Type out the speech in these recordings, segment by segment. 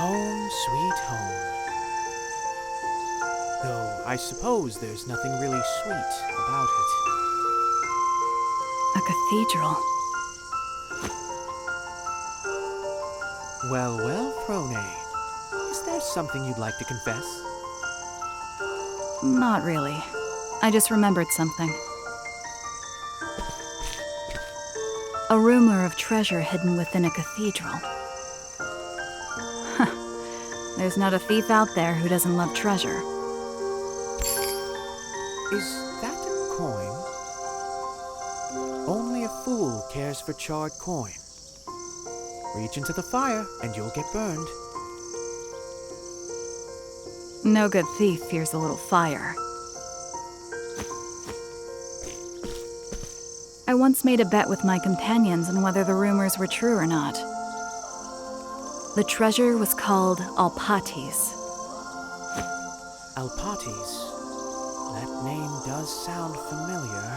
Home sweet home. Though I suppose there's nothing really sweet about it. A cathedral. Well, well, Prone. Is there something you'd like to confess? Not really. I just remembered something. A rumor of treasure hidden within a cathedral. There's not a thief out there who doesn't love treasure. Is that a coin? Only a fool cares for charred coin. Reach into the fire and you'll get burned. No good thief fears a little fire. I once made a bet with my companions on whether the rumors were true or not. The treasure was called Alpates. Alpates. That name does sound familiar.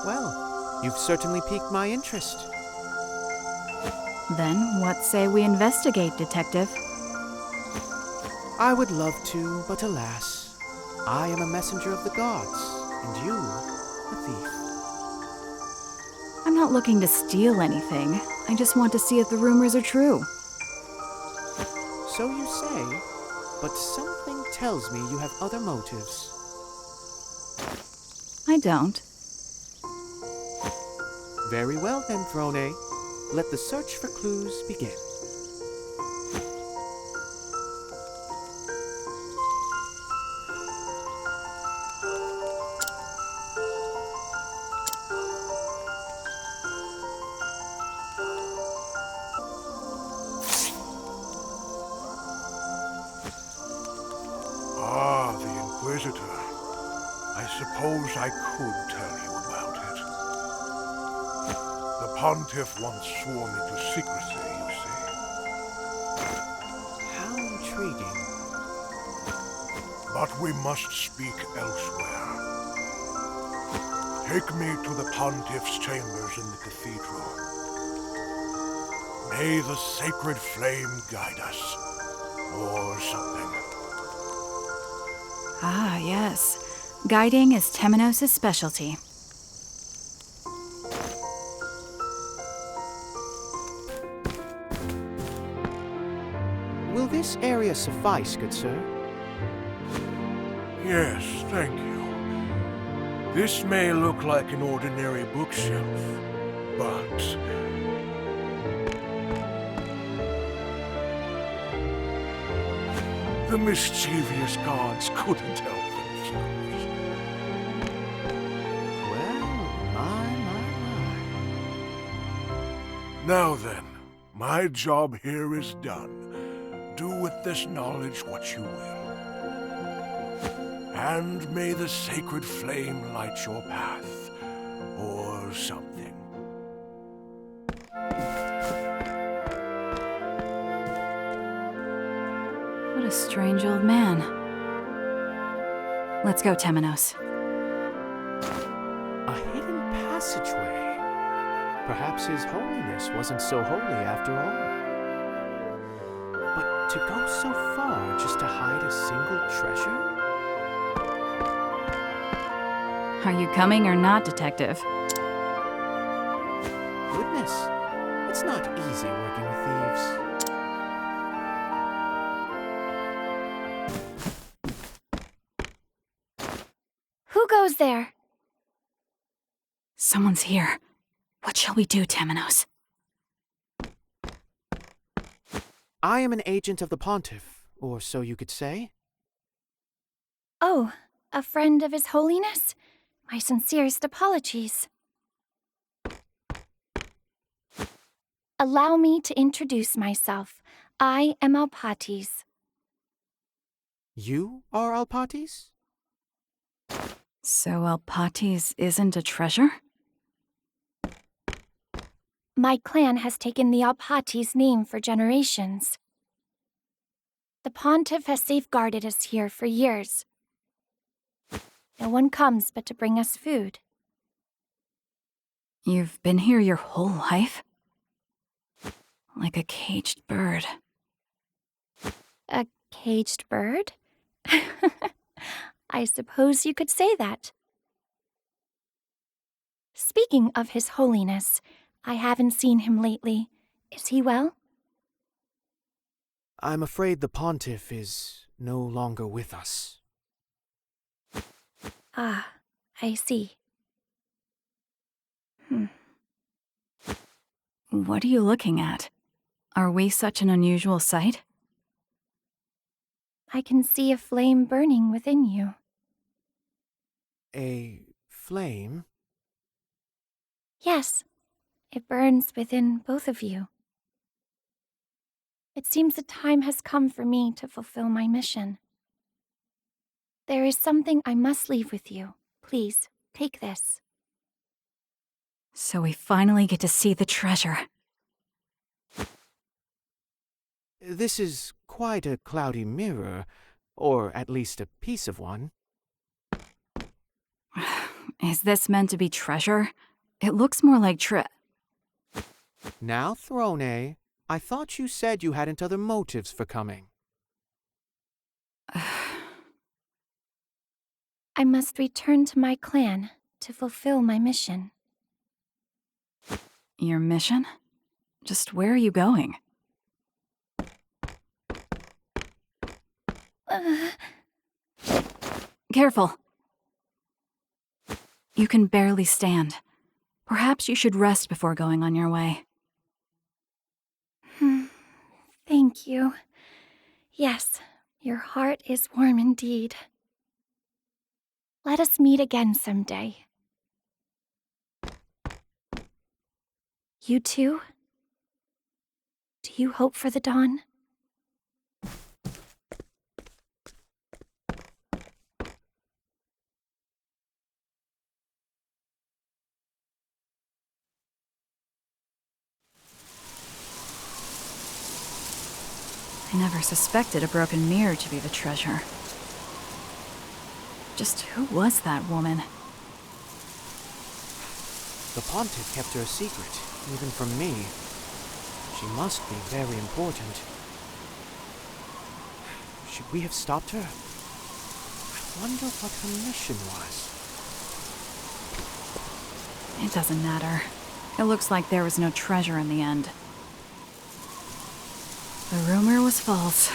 Well, you've certainly piqued my interest. Then what say we investigate, Detective? I would love to, but alas, I am a messenger of the gods, and you, a thief. I'm not looking to steal anything. I just want to see if the rumors are true. So you say, but something tells me you have other motives. I don't. Very well then, Throne. Let the search for clues begin. Ah, the Inquisitor. I suppose I could tell you about it. The Pontiff once swore me to secrecy, you see. How intriguing. But we must speak elsewhere. Take me to the Pontiff's chambers in the cathedral. May the sacred flame guide us, or something. Ah, yes. Guiding is Temenos' specialty. Will this area suffice, good sir? Yes, thank you. This may look like an ordinary bookshelf, but... the mischievous gods couldn't help themselves. Well, my. Now then, my job here is done. Do with this knowledge what you will. And may the sacred flame light your path, or something. What a strange old man. Let's go, Temenos. A hidden passageway. Perhaps His Holiness wasn't so holy after all. But to go so far just to hide a single treasure? Are you coming or not, Detective? Goodness, it's not easy working with thieves. Who goes there? Someone's here. What shall we do, Temenos? I am an agent of the Pontiff, or so you could say. Oh, a friend of His Holiness? My sincerest apologies. Allow me to introduce myself. I am Alpates. You are Alpates? So Alpates isn't a treasure? My clan has taken the Alpates name for generations. The Pontiff has safeguarded us here for years. No one comes but to bring us food. You've been here your whole life? like a caged bird. A caged bird? I suppose you could say that. Speaking of His Holiness, I haven't seen him lately. Is he well? I'm afraid the pontiff is no longer with us. Ah, I see. What are you looking at? Are we such an unusual sight? I can see a flame burning within you. A flame? Yes, it burns within both of you. It seems the time has come for me to fulfill my mission. There is something I must leave with you. Please, take this. So we finally get to see the treasure. This is quite a cloudy mirror, or at least a piece of one. Is this meant to be treasure? It looks more like Now, Throne, I thought you said you hadn't other motives for coming. I must return to my clan to fulfill my mission. Your mission? Just where are you going? Careful. You can barely stand. Perhaps you should rest before going on your way. Thank you. Yes, your heart is warm indeed. Let us meet again someday. You too? Do you hope for the dawn? I never suspected a broken mirror to be the treasure. Just who was that woman? The pontiff kept her a secret, even from me. She must be very important. Should we have stopped her? I wonder what her mission was. It doesn't matter. It looks like there was no treasure in the end. The rumor was false.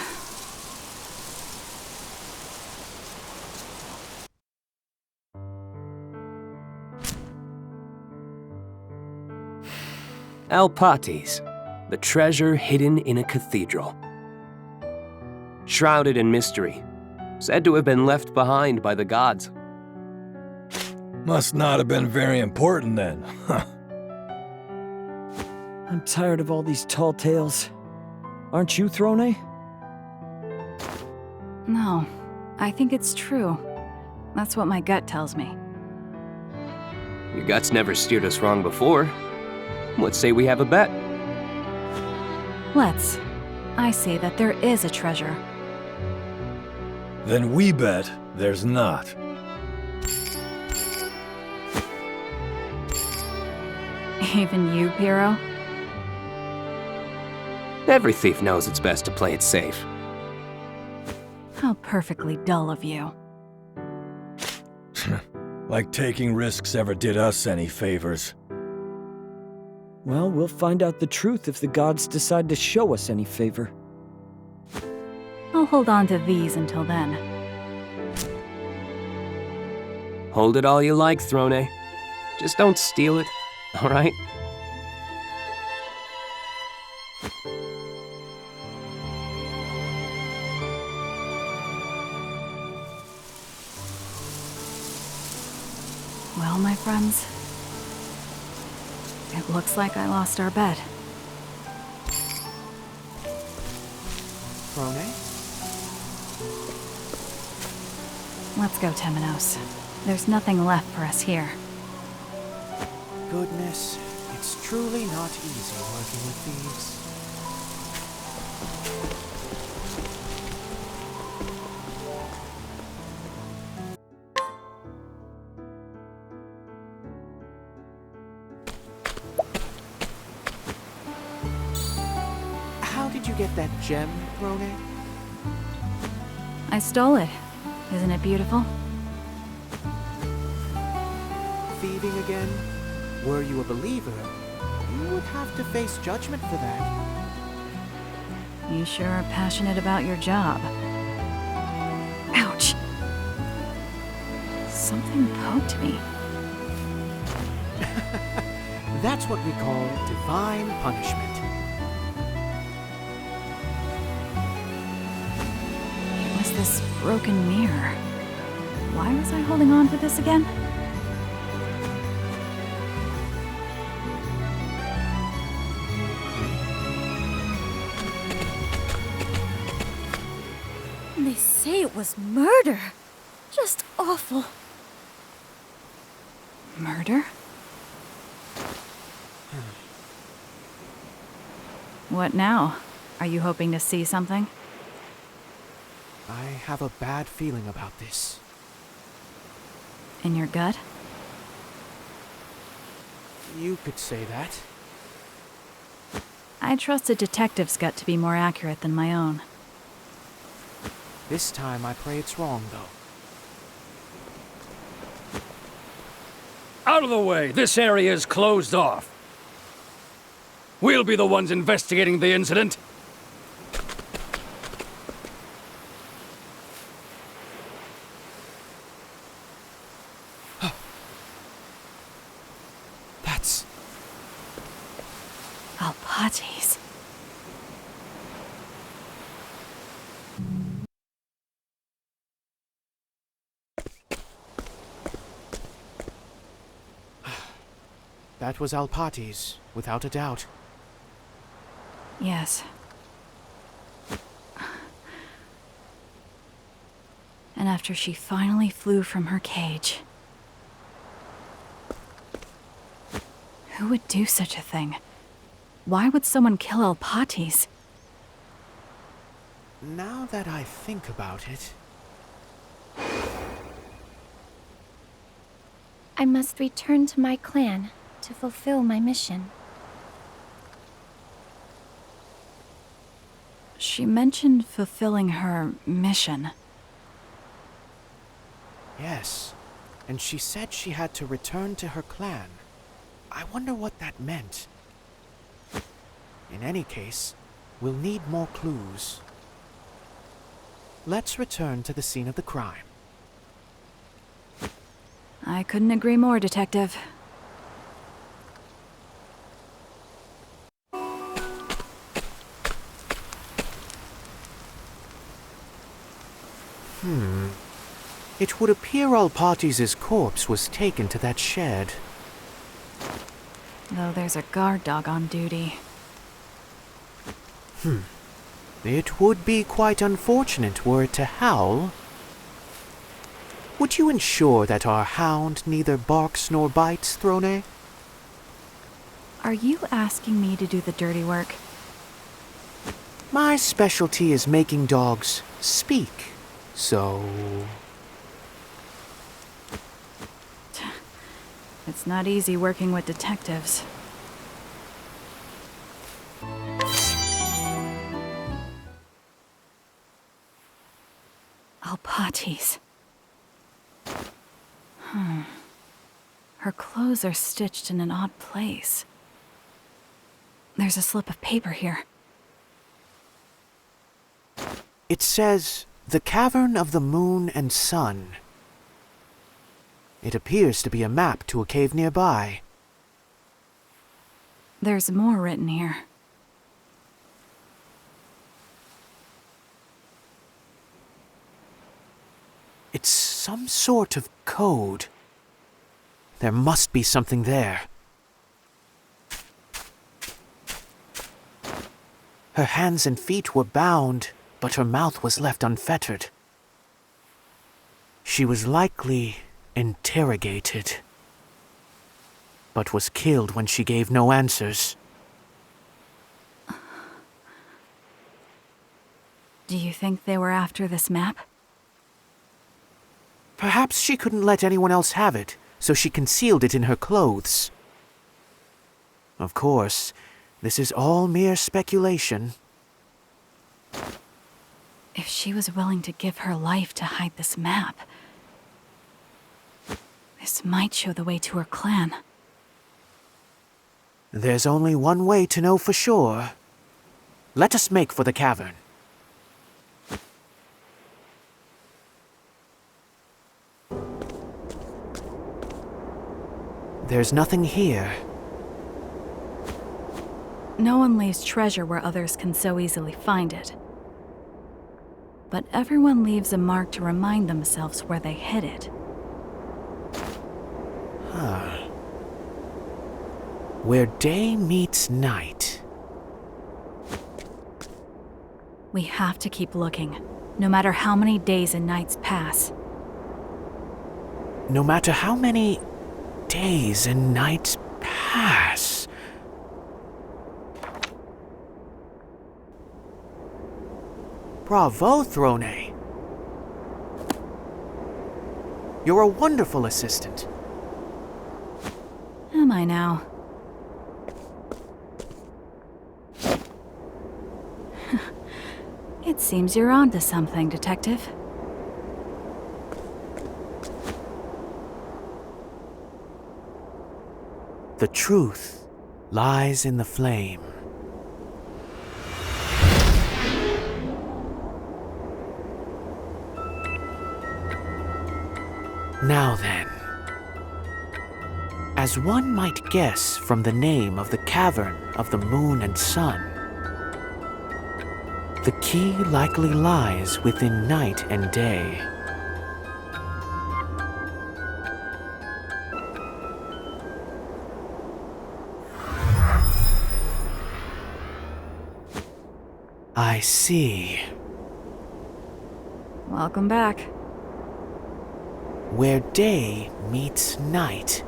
Alpates, the treasure hidden in a cathedral. Shrouded in mystery, said to have been left behind by the gods. Must not have been very important then, huh? I'm tired of all these tall tales. Aren't you, Throne? No, I think it's true. That's what my gut tells me. Your guts never steered us wrong before. Let's say we have a bet. Let's. I say that there is a treasure. Then we bet there's not. Even you, Piero? Every thief knows it's best to play it safe. How perfectly dull of you. Like taking risks ever did us any favors. Well, we'll find out the truth if the gods decide to show us any favor. I'll hold on to these until then. Hold it all you like, Throne. Just don't steal it, all right? Well, my friends, it looks like I lost our bet. Throne? Let's go, Temenos. There's nothing left for us here. Goodness, it's truly not easy working with thieves. get that gem, Rone? I stole it. Isn't it beautiful? Thieving again? Were you a believer, you would have to face judgment for that. You sure are passionate about your job. Ouch. Something poked me. That's what we call divine punishment. It was this broken mirror. Why was I holding on to this again? They say it was murder. Just awful. Murder? What now? Are you hoping to see something? I have a bad feeling about this. In your gut? You could say that. I trust a detective's gut to be more accurate than my own. This time I pray it's wrong, though. Out of the way! This area is closed off. We'll be the ones investigating the incident. That's... Alpates. That was Alpates, without a doubt. Yes. And after she finally flew from her cage. Who would do such a thing? Why would someone kill Alpates? Now that I think about it... I must return to my clan to fulfill my mission. She mentioned fulfilling her mission. Yes, and she said she had to return to her clan. I wonder what that meant. In any case, we'll need more clues. Let's return to the scene of the crime. I couldn't agree more, Detective. It would appear Alpates' corpse was taken to that shed. Though there's a guard dog on duty. It would be quite unfortunate were it to howl. Would you ensure that our hound neither barks nor bites, Throne? Are you asking me to do the dirty work? My specialty is making dogs speak, so... It's not easy working with detectives. Alpates. Her clothes are stitched in an odd place. There's a slip of paper here. It says, "The Cavern of the Moon and Sun." It appears to be a map to a cave nearby. There's more written here. It's some sort of code. There must be something there. Her hands and feet were bound, but her mouth was left unfettered. She was likely interrogated, but was killed when she gave no answers. Do you think they were after this map? Perhaps she couldn't let anyone else have it, so she concealed it in her clothes. Of course, this is all mere speculation. If she was willing to give her life to hide this map, this might show the way to her clan. There's only one way to know for sure. Let us make for the cavern. There's nothing here. No one leaves treasure where others can so easily find it. But everyone leaves a mark to remind themselves where they hid it. Where day meets night. We have to keep looking, no matter how many days and nights pass. No matter how many days and nights pass. Bravo, Throne. You're a wonderful assistant. Am I now? It seems you're onto something, Detective. The truth lies in the flame. Now then, as one might guess from the name of the Cavern of the Moon and Sun, the key likely lies within night and day. I see. Welcome back. Where day meets night.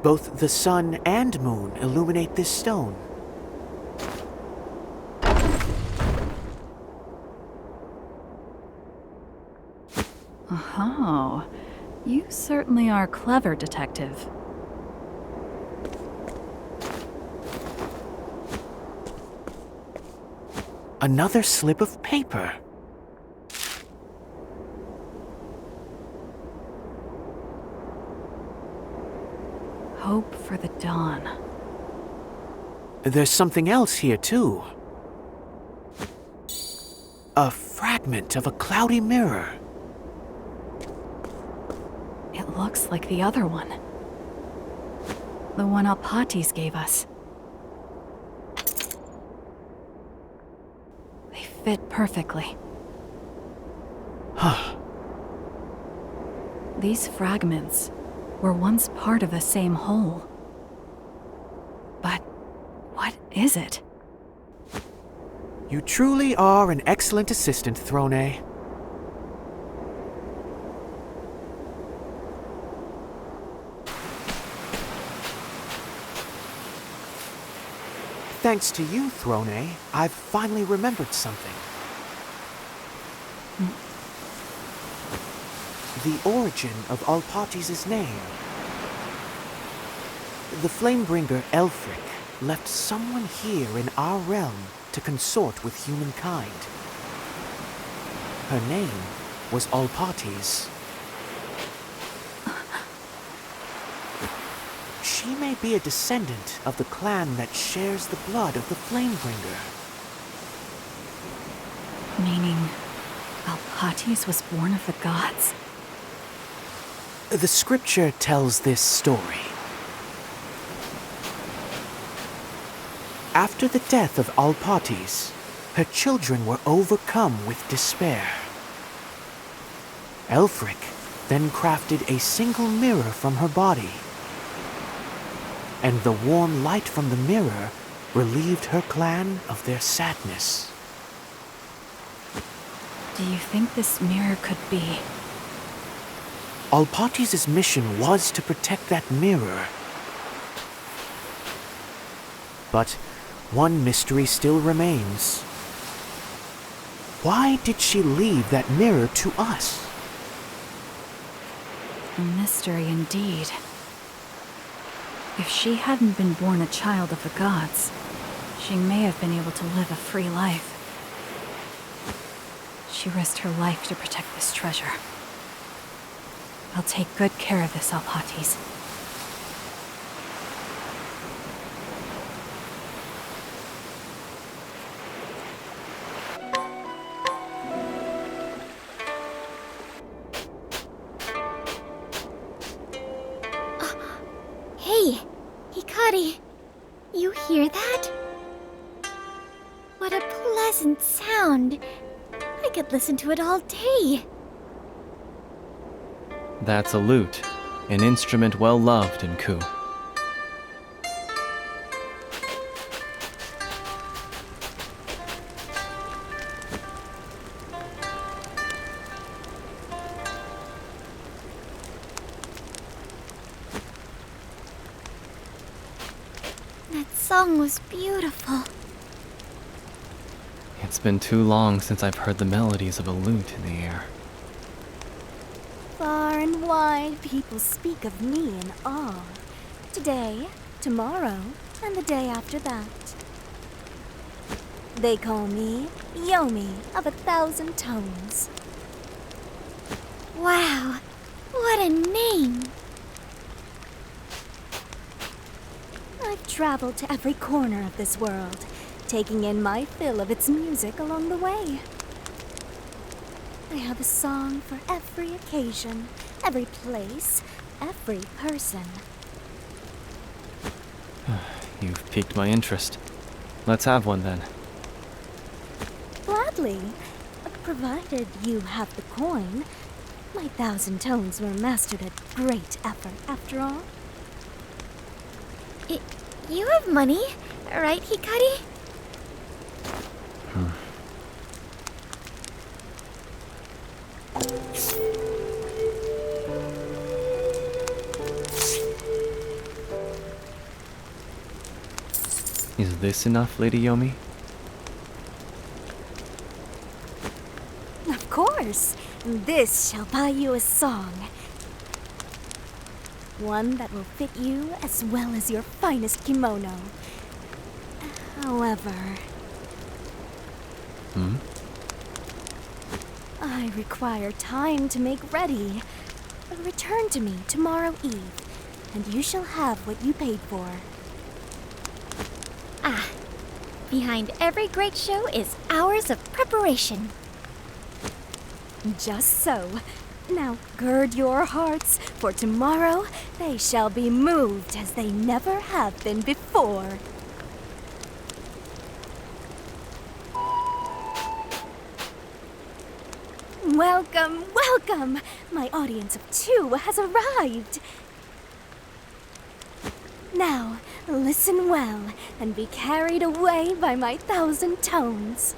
Both the sun and moon illuminate this stone. Oh, you certainly are clever, Detective. Another slip of paper. Hope for the dawn. There's something else here, too. A fragment of a cloudy mirror. It looks like the other one. The one Alpatis gave us. They fit perfectly. Huh. These fragments were once part of the same whole. But what is it? You truly are an excellent assistant, Throne. Thanks to you, Throne, I've finally remembered something. The origin of Alpatis' name. The Flamebringer Elfric left someone here in our realm to consort with humankind. Her name was Alpatis. She may be a descendant of the clan that shares the blood of the Flamebringer. Meaning, Alpatis was born of the gods? The scripture tells this story. After the death of Alpatis, her children were overcome with despair. Elfric then crafted a single mirror from her body, and the warm light from the mirror relieved her clan of their sadness. Do you think this mirror could be? Alpatis' mission was to protect that mirror. But one mystery still remains. Why did she leave that mirror to us? A mystery indeed. If she hadn't been born a child of the gods, she may have been able to live a free life. She risked her life to protect this treasure. I'll take good care of this, Alpatis. Hey, Hikari, you hear that? What a pleasant sound. I could listen to it all day. That's a lute, an instrument well loved in Ku. That song was beautiful. It's been too long since I've heard the melodies of a lute in the air. Far and wide, people speak of me in awe. Today, tomorrow, and the day after that. They call me Yomi of 1,000 tones. Wow, what a name. I've traveled to every corner of this world, taking in my fill of its music along the way. I have a song for every occasion, every place, every person. You've piqued my interest. Let's have one then. Gladly, provided you have the coin. My 1,000 tones were mastered at great effort, after all. You have money, right, Hikari? Is this enough, Lady Yomi? Of course, this shall buy you a song. One that will fit you as well as your finest kimono. However... I require time to make ready. Return to me tomorrow eve, and you shall have what you paid for. Ah, behind every great show is hours of preparation. Just so. Now gird your hearts, for tomorrow they shall be moved as they never have been before. Welcome, welcome! My audience of 2 has arrived. Now, listen well and be carried away by my 1,000 tones.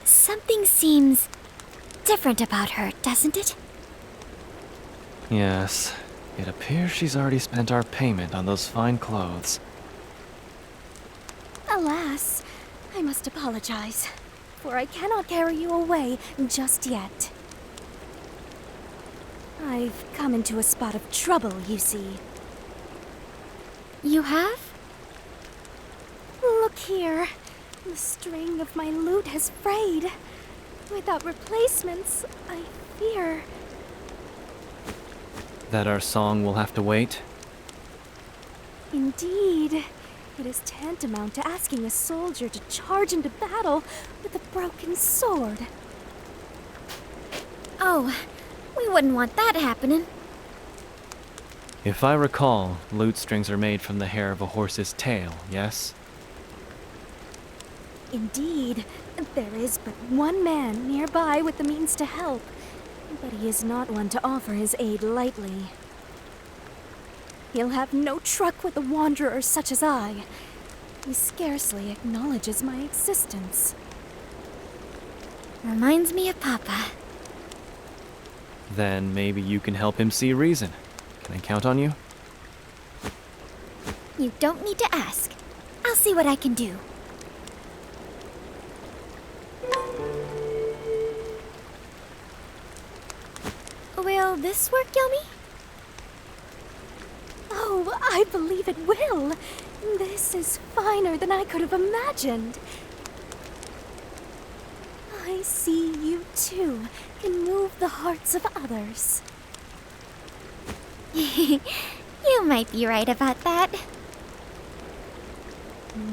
Something seems different about her, doesn't it? Yes. It appears she's already spent our payment on those fine clothes. Alas, I must apologize, for I cannot carry you away just yet. I've come into a spot of trouble, you see. You have? Look here. The string of my lute has frayed. Without replacements, I fear... That our song will have to wait? Indeed. It is tantamount to asking a soldier to charge into battle with a broken sword. Oh, we wouldn't want that happening. If I recall, lute strings are made from the hair of a horse's tail, yes? Indeed, there is but one man nearby with the means to help, but he is not one to offer his aid lightly. He'll have no truck with a wanderer such as I. He scarcely acknowledges my existence. Reminds me of Papa. Then maybe you can help him see reason. Can I count on you? You don't need to ask. I'll see what I can do. Will this work, Yomi? Oh, I believe it will. This is finer than I could have imagined. I see you, too, can move the hearts of others. You might be right about that.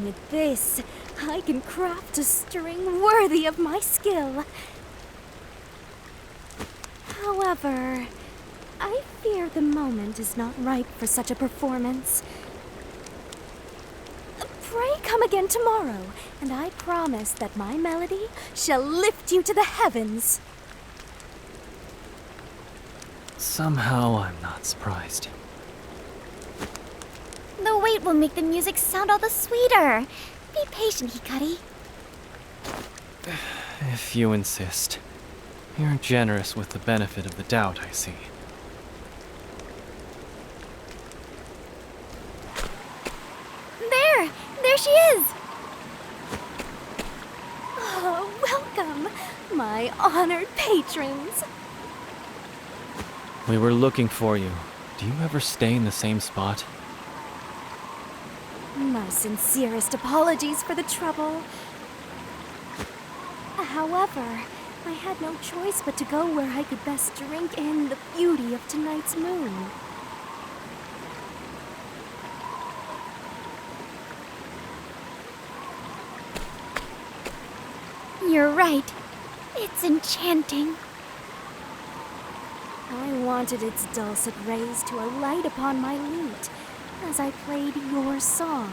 With this, I can craft a string worthy of my skill. However, I fear the moment is not ripe for such a performance. Pray come again tomorrow, and I promise that my melody shall lift you to the heavens. Somehow I'm not surprised. The wait will make the music sound all the sweeter. Be patient, Hikari. If you insist. You're generous with the benefit of the doubt, I see. There she is! Oh, welcome, my honored patrons. We were looking for you. Do you ever stay in the same spot? My sincerest apologies for the trouble. However, I had no choice but to go where I could best drink in the beauty of tonight's moon. You're right. It's enchanting. I wanted its dulcet rays to alight upon my lute as I played your song.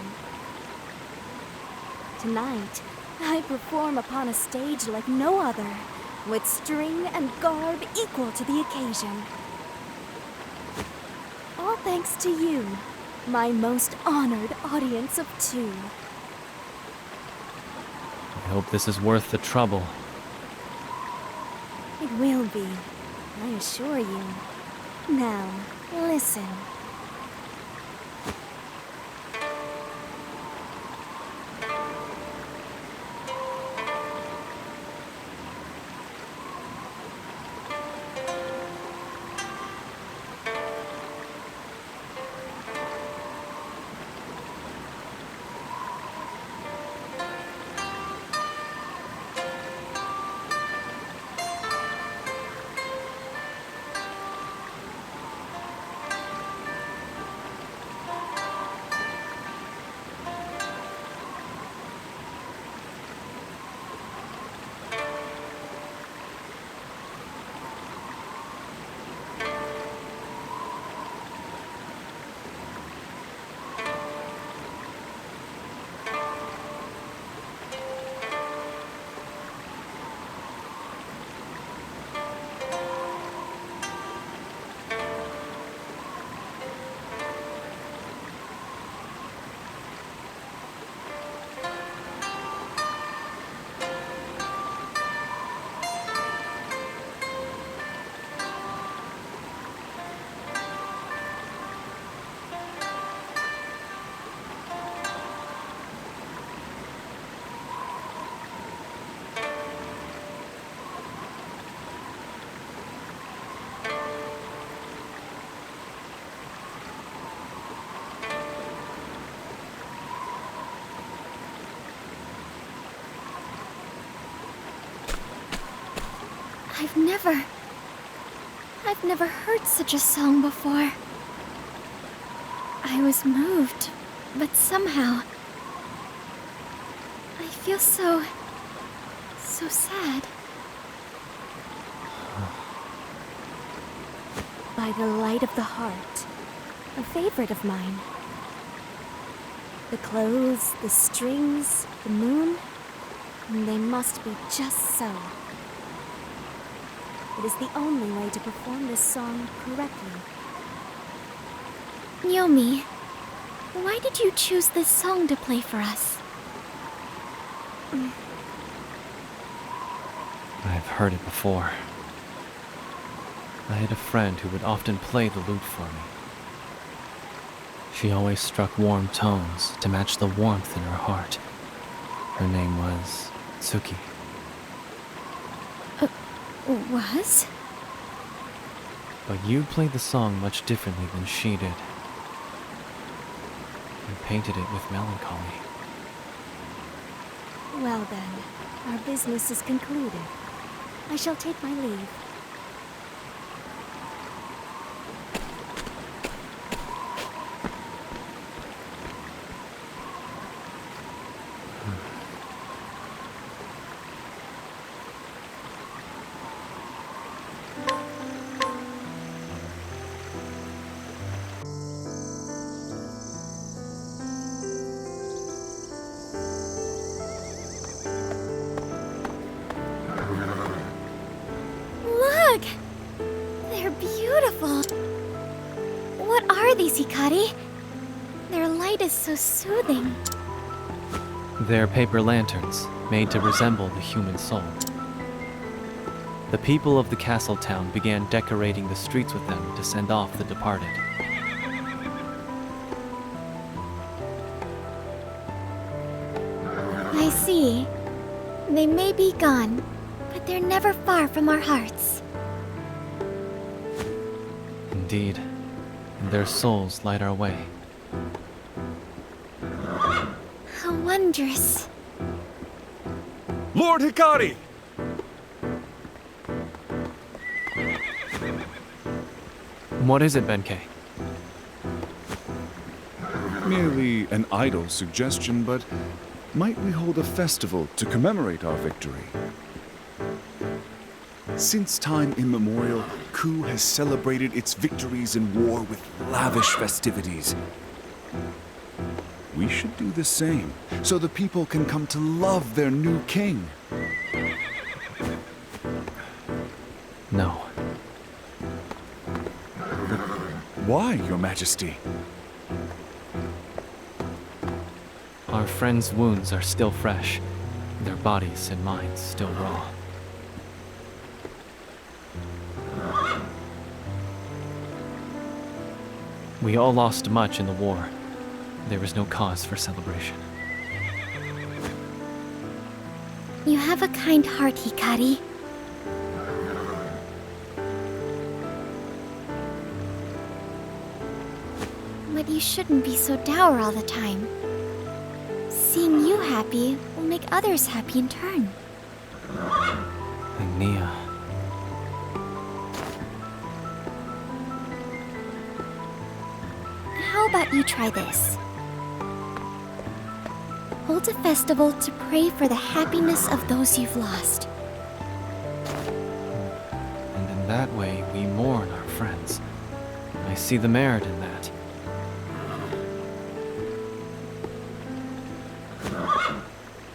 Tonight, I perform upon a stage like no other, with string and garb equal to the occasion. All thanks to you, my most honored audience of two. I hope this is worth the trouble. It will be, I assure you. Now, listen. I've never heard such a song before. I was moved, but somehow I feel so sad. By the light of the heart, a favorite of mine. The clothes, the strings, the moon, they must be just so. It is the only way to perform this song correctly. Yomi, why did you choose this song to play for us? I've heard it before. I had a friend who would often play the lute for me. She always struck warm tones to match the warmth in her heart. Her name was Tsuki. Was? But you played the song much differently than she did. You painted it with melancholy. Well then, our business is concluded. I shall take my leave. Look! They're beautiful. What are these, Hikari? Their light is so soothing. They're paper lanterns, made to resemble the human soul. The people of the castle town began decorating the streets with them to send off the departed. I see. They may be gone, but they're never far from our hearts. Indeed, and their souls light our way. How wondrous. Lord Hikari! What is it, Benkei? Merely an idle suggestion, but might we hold a festival to commemorate our victory? Since time immemorial, Ku has celebrated its victories in war with lavish festivities. We should do the same, so the people can come to love their new king. No. Why, Your Majesty? Our friends' wounds are still fresh, their bodies and minds still raw. We all lost much in the war. There is no cause for celebration. You have a kind heart, Hikari. But you shouldn't be so dour all the time. Seeing you happy will make others happy in turn. Agnia. How about you try this? Hold a festival to pray for the happiness of those you've lost. And in that way, we mourn our friends. I see the merit in that.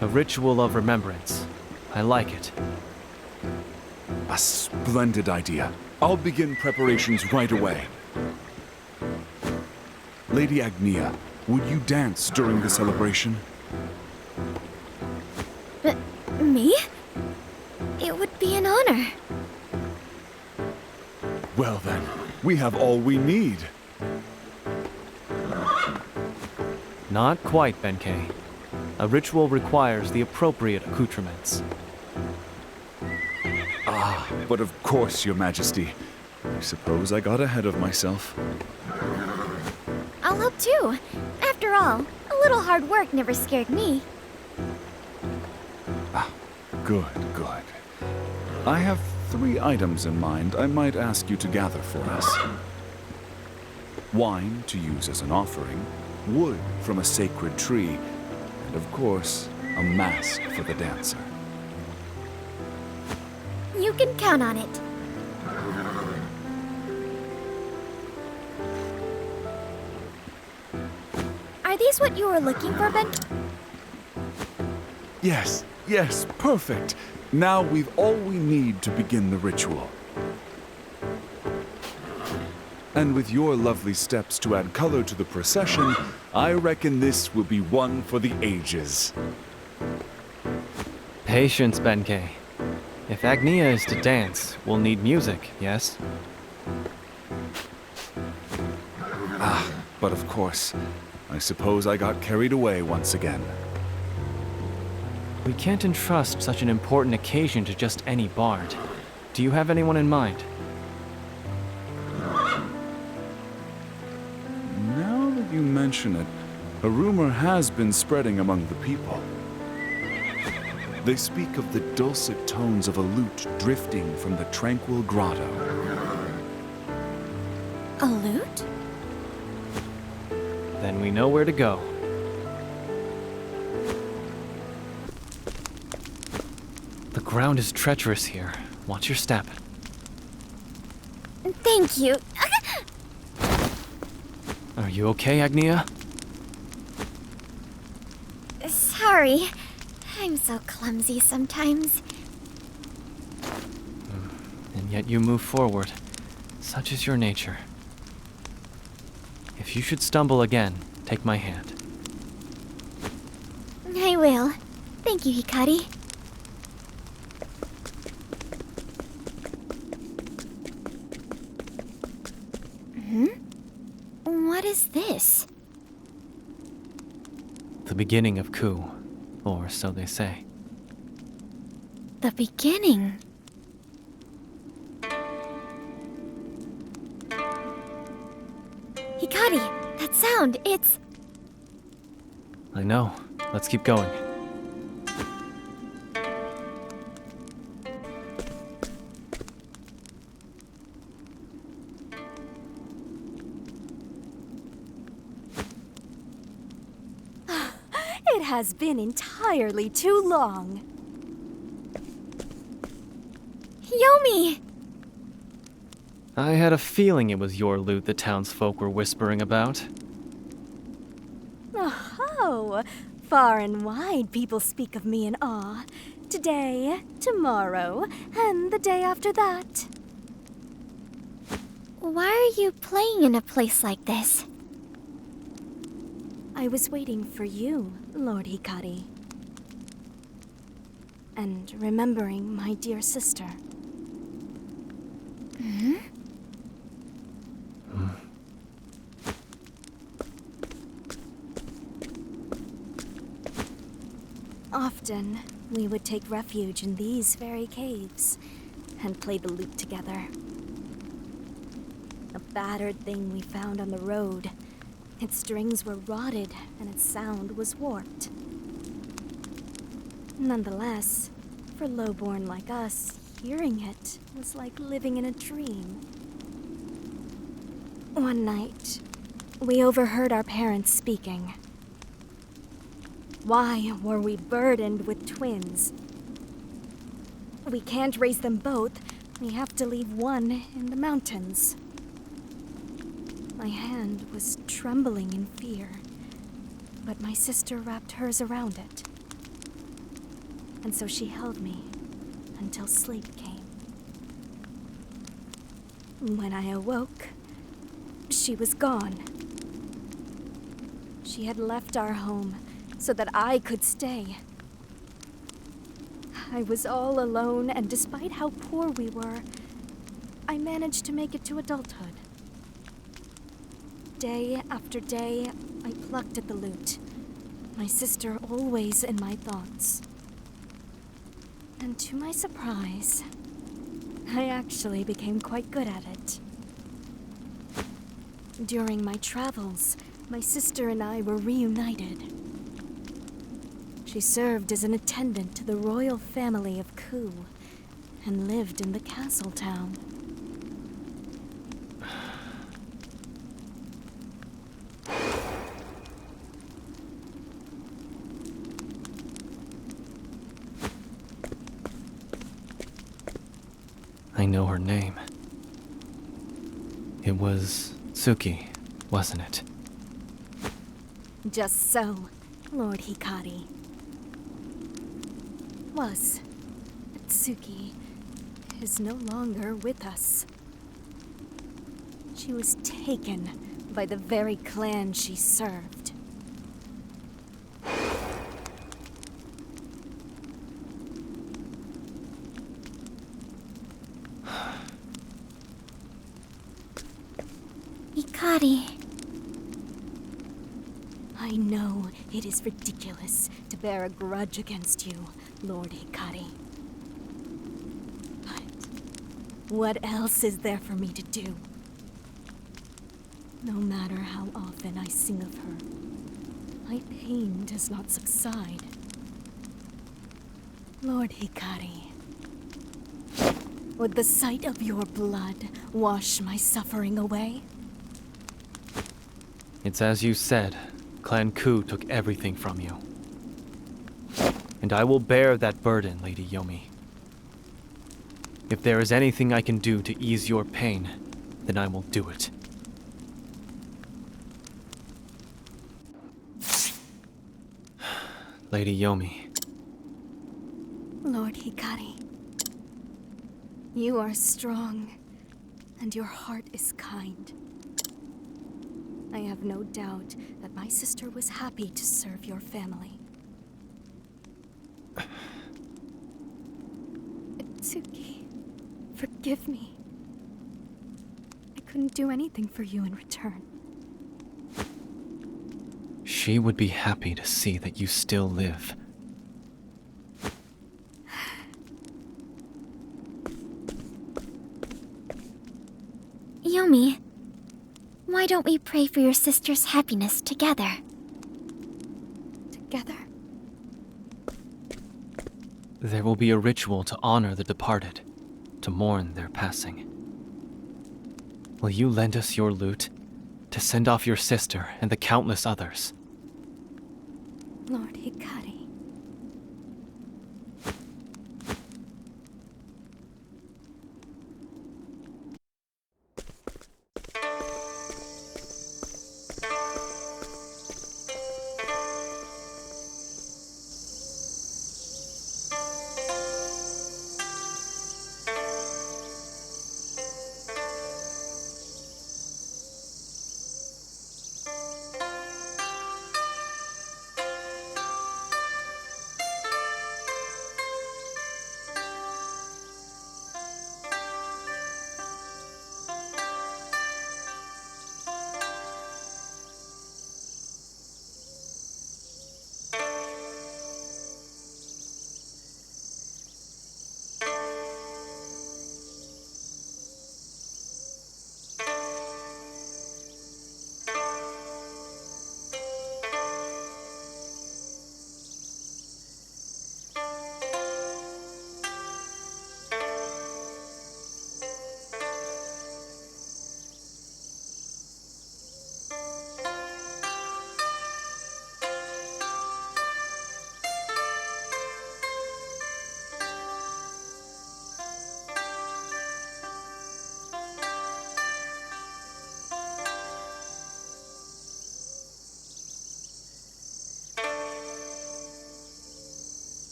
A ritual of remembrance. I like it. A splendid idea. I'll begin preparations right away. Lady Agnia, would you dance during the celebration? Me? It would be an honor. Well then, we have all we need. Not quite, Benkei. A ritual requires the appropriate accoutrements. Ah, but of course, Your Majesty. I suppose I got ahead of myself. I'll help too. After all, a little hard work never scared me. Good, good. I have 3 items in mind I might ask you to gather for us. Wine to use as an offering, wood from a sacred tree, and of course, a mask for the dancer. You can count on it. Are these what you were looking for, Ben? Yes, yes, perfect. Now we've all we need to begin the ritual. And with your lovely steps to add color to the procession, I reckon this will be one for the ages. Patience, Benkei. If Agnia is to dance, we'll need music, yes? But of course, I suppose I got carried away once again. We can't entrust such an important occasion to just any bard. Do you have anyone in mind? mention it, a rumor has been spreading among the people. They speak of the dulcet tones of a lute drifting from the tranquil grotto. A lute? Then we know where to go. The ground is treacherous here. Watch your step. Thank you. Are you okay, Agnia? Sorry. I'm so clumsy sometimes. And yet you move forward. Such is your nature. If you should stumble again, take my hand. I will. Thank you, Hikari. What is this? The beginning of Ku, or so they say. The beginning. Hikari, that sound, it's... I know. Let's keep going. It has been entirely too long. Yomi! I had a feeling it was your lute the townsfolk were whispering about. Oh, far and wide people speak of me in awe. Today, tomorrow, and the day after that. Why are you playing in a place like this? I was waiting for you, Lord Hikari. And remembering my dear sister. Often, we would take refuge in these very caves and play the lute together. A battered thing we found on the road. Its strings were rotted and its sound was warped. Nonetheless, for lowborn like us, hearing it was like living in a dream. One night, we overheard our parents speaking. Why were we burdened with twins? We can't raise them both. We have to leave one in the mountains. My hand was trembling in fear, but my sister wrapped hers around it. And so she held me until sleep came. When I awoke, she was gone. She had left our home so that I could stay. I was all alone, and despite how poor we were, I managed to make it to adulthood. Day after day, I plucked at the lute, my sister always in my thoughts. And to my surprise, I actually became quite good at it. During my travels, my sister and I were reunited. She served as an attendant to the royal family of Ku and lived in the castle town. I know her name. It was Tsuki, wasn't it? Just so, Lord Hikari. Was. But Tsuki is no longer with us. She was taken by the very clan she served. Hikari. I know it is ridiculous to bear a grudge against you, Lord Hikari. But what else is there for me to do? No matter how often I sing of her, my pain does not subside. Lord Hikari, would the sight of your blood wash my suffering away? It's as you said, Clan Ku took everything from you. And I will bear that burden, Lady Yomi. If there is anything I can do to ease your pain, then I will do it. Lady Yomi. Lord Hikari, you are strong, and your heart is kind. I have no doubt that my sister was happy to serve your family. Tsuki, forgive me. I couldn't do anything for you in return. She would be happy to see that you still live. Yomi, why don't we pray for your sister's happiness together? Together? There will be a ritual to honor the departed, to mourn their passing. Will you lend us your lute to send off your sister and the countless others? Lord Hikari.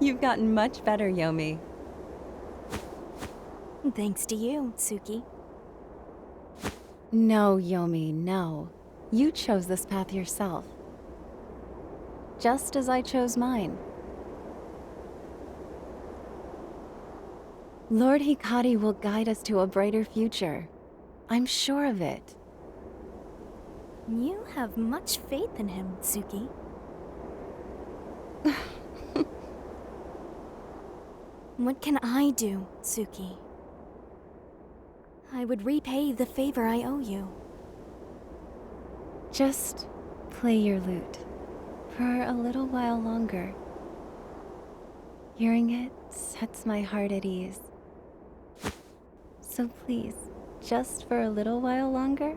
You've gotten much better, Yomi. Thanks to you, Tsuki. No, Yomi, no. You chose this path yourself. just as I chose mine. Lord Hikari will guide us to a brighter future. I'm sure of it. You have much faith in him, Tsuki. What can I do, Tsuki? I would repay the favor I owe you. Just play your lute for a little while longer. Hearing it sets my heart at ease. So please, just for a little while longer?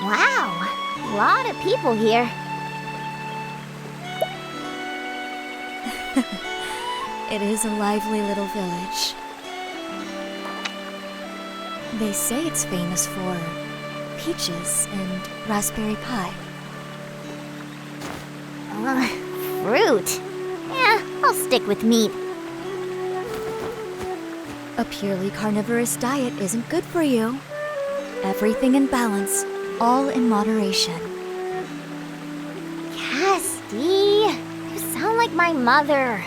Wow, a lot of people here. It is a lively little village. They say it's famous for peaches and raspberry pie. Fruit. Yeah, I'll stick with meat. A purely carnivorous diet isn't good for you. Everything in balance, all in moderation. Casti, you sound like my mother.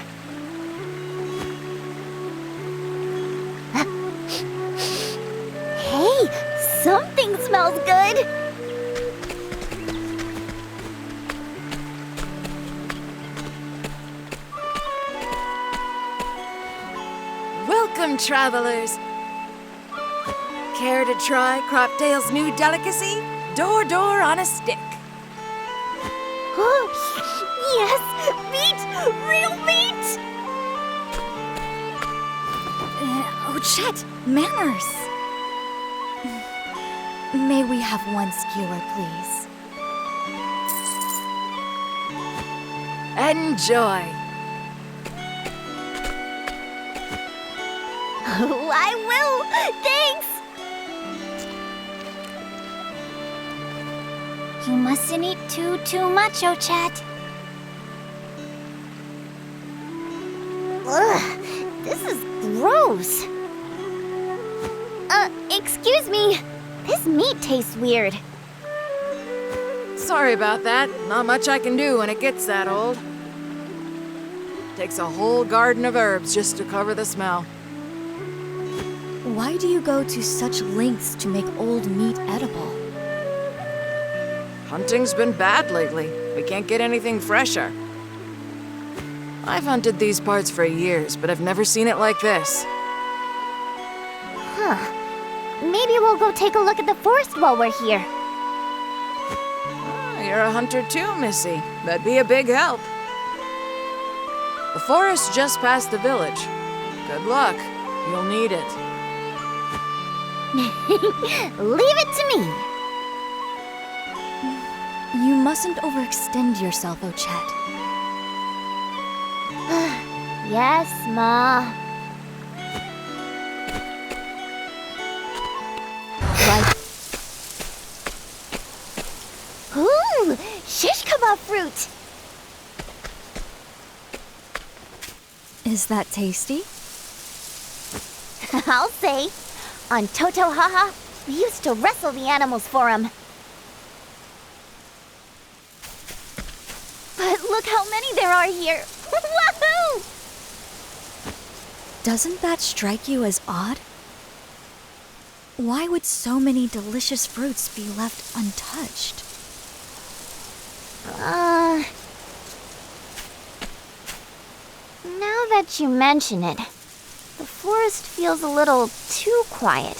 Hey, something smells good. Welcome, travelers. Care to try Cropdale's new delicacy? Door on a stick. Oh, yes, meat, real meat. Oh, Chet, manners. May we have one skewer, please? Enjoy. Oh, I will. Thanks. You mustn't eat too much, Ochet. Ugh, this is gross. Excuse me. This meat tastes weird. Sorry about that. Not much I can do when it gets that old. Takes a whole garden of herbs just to cover the smell. Why do you go to such lengths to make old meat edible? Hunting's been bad lately. We can't get anything fresher. I've hunted these parts for years, but I've never seen it like this. Huh. Maybe we'll go take a look at the forest while we're here. Oh, you're a hunter too, Missy. That'd be a big help. The forest's just past the village. Good luck. You'll need it. Leave it to me. You mustn't overextend yourself, Ochet. Yes, Ma. Ooh, shish kebab fruit! Is that tasty? I'll say. On Totohaha, we used to wrestle the animals for 'em. But look how many there are here! Wahoo! Doesn't that strike you as odd? Why would so many delicious fruits be left untouched? Now that you mention it, the forest feels a little too quiet.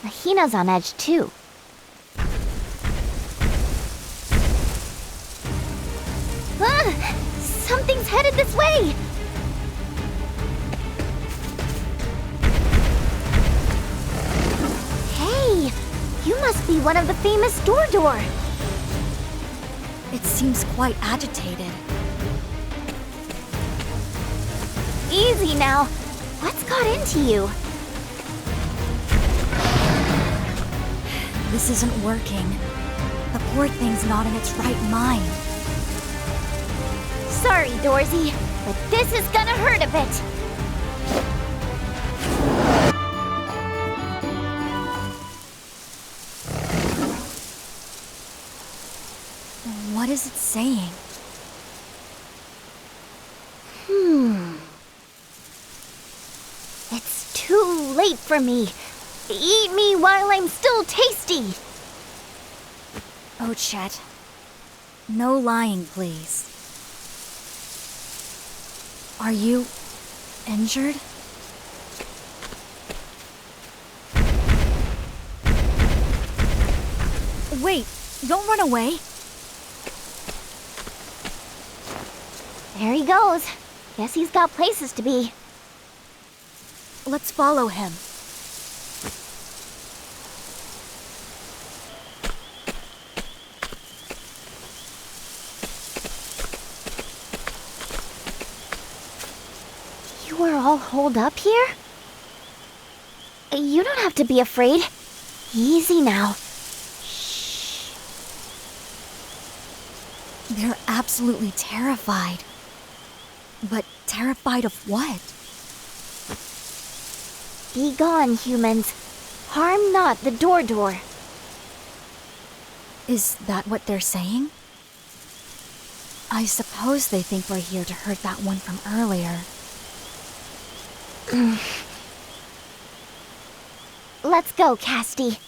Mahina's on edge too. Something's headed this way! Hey, you must be one of the famous Door. It seems quite agitated. Easy now. What's got into you? This isn't working. The poor thing's not in its right mind. Sorry, Dorsey, but this is gonna hurt a bit. What is it saying? It's too late for me. Eat me while I'm still tasty. Oh, Chet. No lying, please. Are you injured? Wait, don't run away. There he goes. Guess he's got places to be. Let's follow him. You are all holed up here? You don't have to be afraid. Easy now. Shh. They're absolutely terrified. But terrified of what? Be gone, humans. Harm not the Door. Is that what they're saying? I suppose they think we're here to hurt that one from earlier. Let's go, Casti.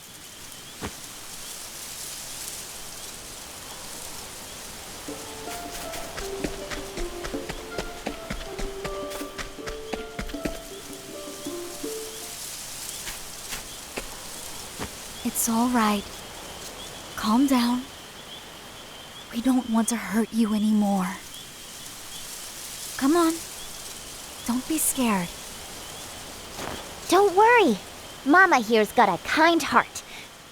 It's all right. Calm down. We don't want to hurt you anymore. Come on. Don't be scared. Don't worry. Mama here's got a kind heart.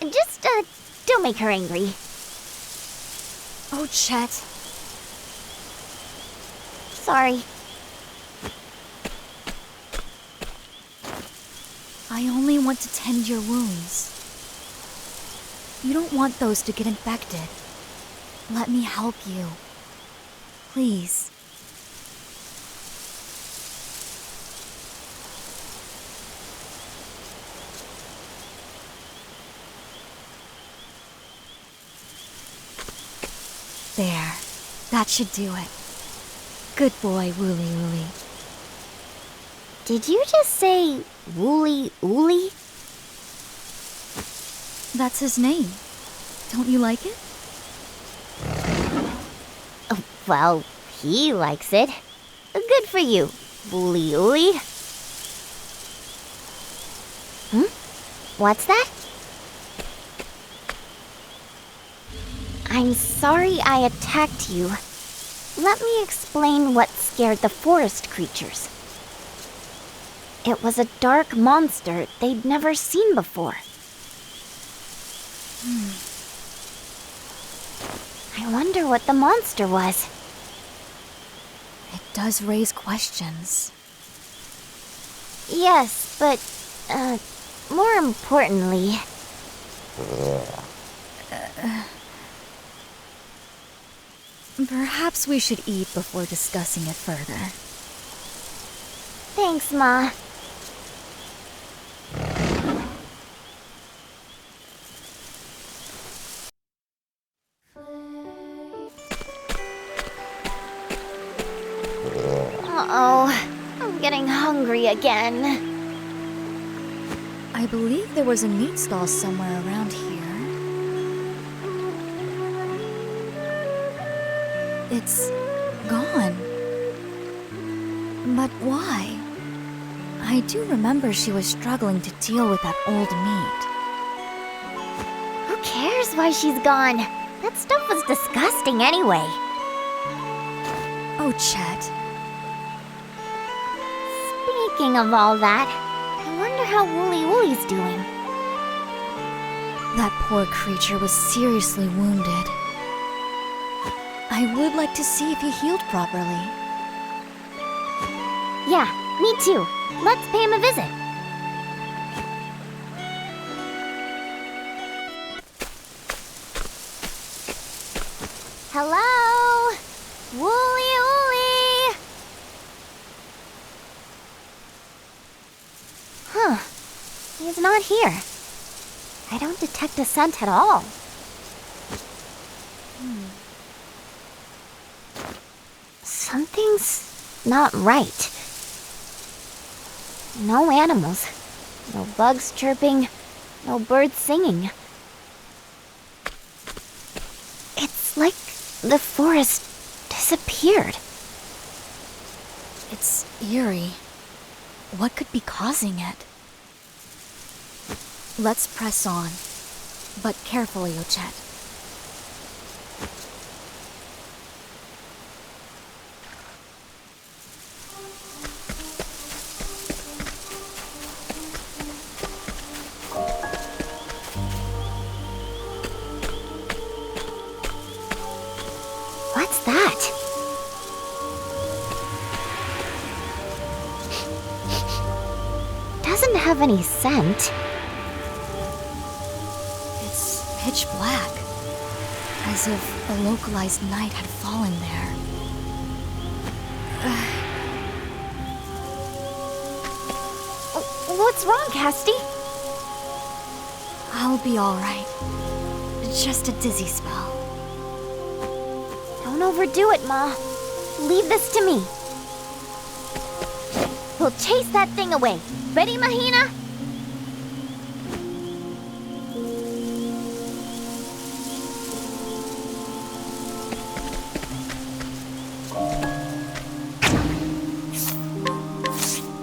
Just, don't make her angry. Oh, Chet. Sorry. I only want to tend your wounds. You don't want those to get infected. Let me help you. Please. There. That should do it. Good boy, Wooly Wooly. Did you just say Wooly Wooly? That's his name. Don't you like it? Well, he likes it. Good for you, Wooly Wooly. What's that? I'm sorry I attacked you. Let me explain what scared the forest creatures. It was a dark monster they'd never seen before. I wonder what the monster was. It does raise questions. Yes, but, more importantly, Perhaps we should eat before discussing it further. Thanks, Ma. Uh-oh. I'm getting hungry again. I believe there was a meat stall somewhere around here. It's gone. But why? I do remember she was struggling to deal with that old meat. Who cares why she's gone? That stuff was disgusting anyway. Oh, Chet. Speaking of all that, I wonder how Wooly Wooly's doing. That poor creature was seriously wounded. I would like to see if he healed properly. Yeah, me too. Let's pay him a visit. Hello? Wooly Wooly! Huh. He's not here. I don't detect a scent at all. Something's not right. No animals. No bugs chirping. No birds singing. It's like the forest disappeared. It's eerie. What could be causing it? Let's press on. But carefully, Ochet. What's that? Doesn't have any scent. It's pitch black. As if a localized night had fallen there. What's wrong, Casti? I'll be alright. Just a dizzy spell. Don't overdo it, Ma. Leave this to me. We'll chase that thing away. Ready, Mahina?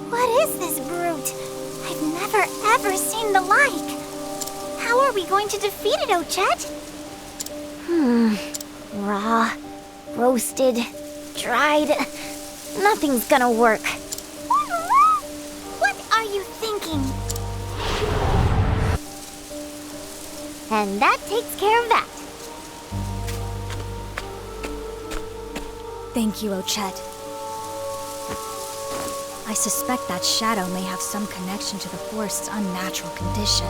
What is this brute? I've never ever seen the like. How are we going to defeat it, Ochet? Raw, roasted, dried. Nothing's gonna work. What are you thinking? And that takes care of that. Thank you, Ochet. I suspect that shadow may have some connection to the forest's unnatural condition.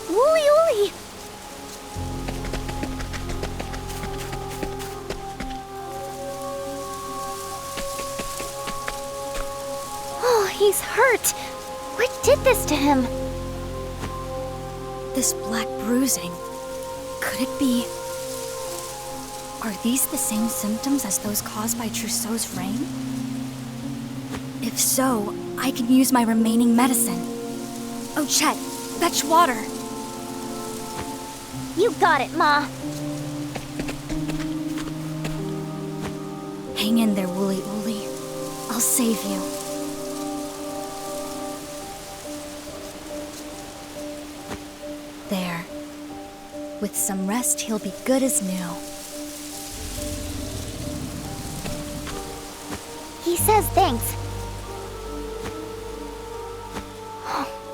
Wooly Wooly! Oh, he's hurt. What did this to him? This black bruising. Could it be... Are these the same symptoms as those caused by Trousseau's rain? If so, I can use my remaining medicine. Oh, Chet, fetch water. You got it, Ma. Hang in there, Wooly Wooly. I'll save you. There. With some rest, he'll be good as new. He says thanks.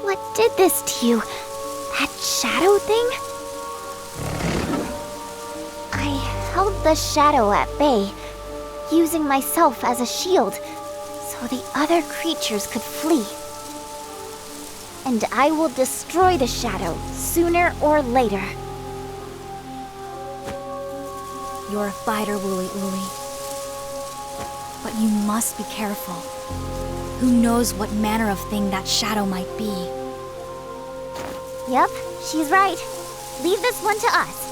What did this to you? That shadow thing? I held the shadow at bay, using myself as a shield, so the other creatures could flee. And I will destroy the shadow sooner or later. You're a fighter, Wooly Ooly. But you must be careful. Who knows what manner of thing that shadow might be? Yep, she's right. Leave this one to us.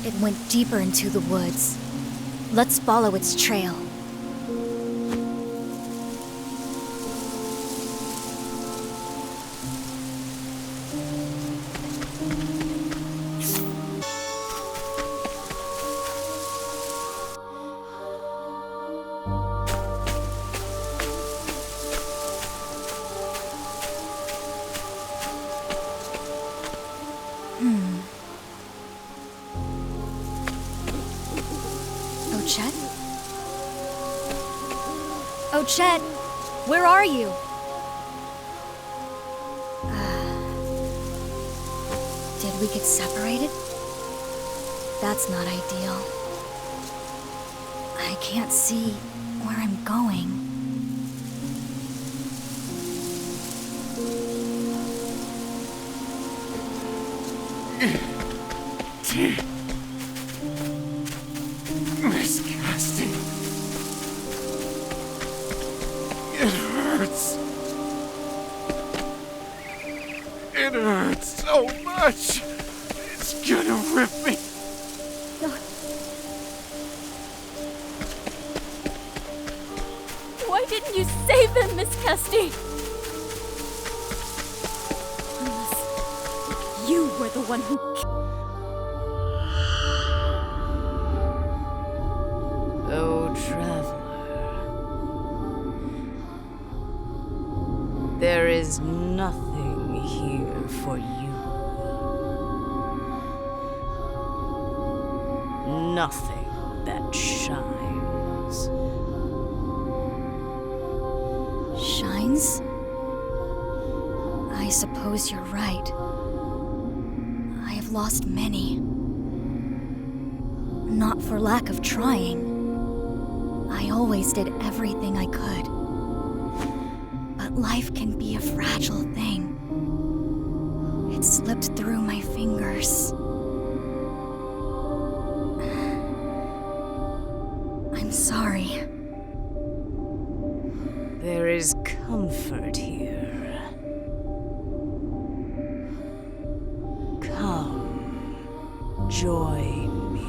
It went deeper into the woods. Let's follow its trail. Ochet? Ochet, where are you? Did we get separated? That's not ideal. I can't see where I'm going. Miscasting. It hurts. It hurts so much. It's gonna rip me. Why didn't you save them, Miss Casti? Unless you were the one who... Oh, traveler. There is nothing here for you. Nothing that shines. Shines? I suppose you're right. I have lost many. Not for lack of trying. I always did everything I could. But life can be a fragile thing. It slipped through my fingers. I'm sorry. There is comfort here. Come, join me.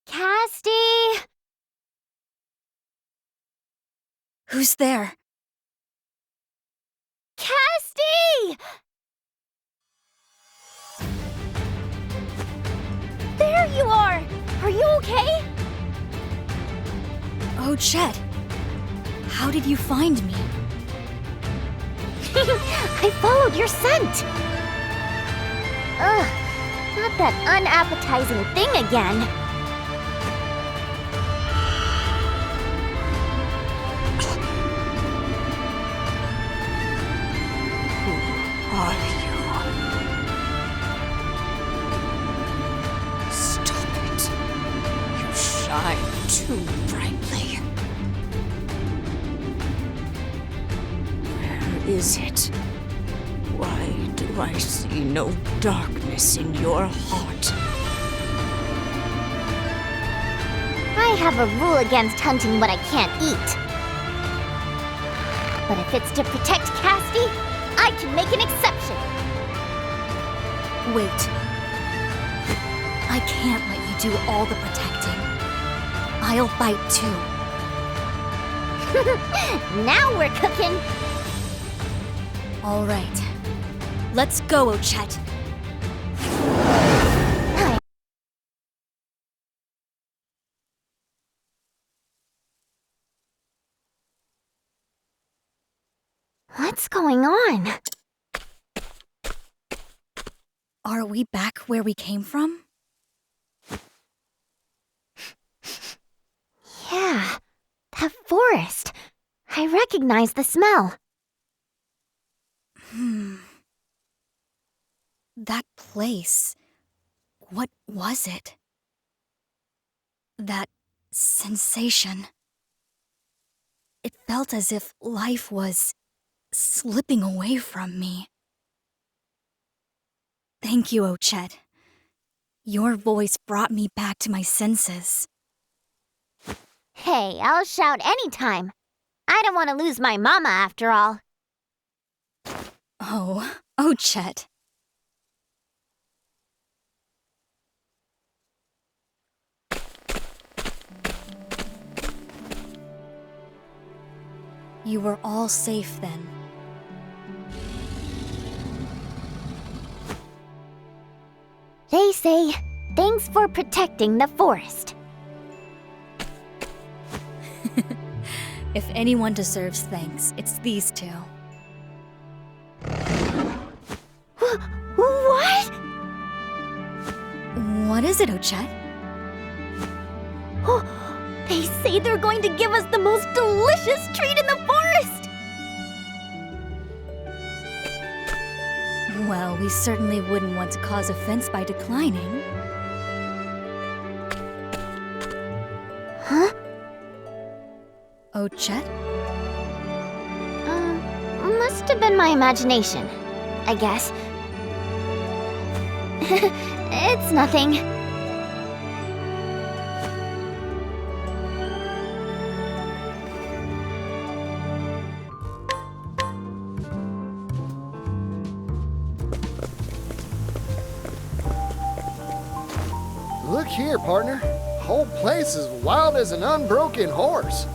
Casti! Who's there? Casti! There you are! Are you okay? Oh, Chet. How did you find me? I followed your scent! Ugh, not that unappetizing thing again. Are you? Stop it. You shine too brightly. Where is it? Why do I see no darkness in your heart? I have a rule against hunting what I can't eat. But if it's to protect Casti, I can make an exception. Wait. I can't let you do all the protecting. I'll fight too. Now we're cooking. All right. Let's go, Ochet. What's going on? Are we back where we came from? Yeah, that forest. I recognize the smell. That place. What was it? That sensation. It felt as if life was slipping away from me. Thank you, Ochet. Your voice brought me back to my senses. Hey, I'll shout anytime. I don't want to lose my mama after all. Oh, Ochet. You were all safe then. They say, thanks for protecting the forest. If anyone deserves thanks, it's these two. What? What is it, Ochet? Oh, they say they're going to give us the most delicious treat in the forest! Well, we certainly wouldn't want to cause offense by declining. Huh? Ochet? Must have been my imagination, I guess. It's nothing. Look here, partner. Whole place is wild as an unbroken horse.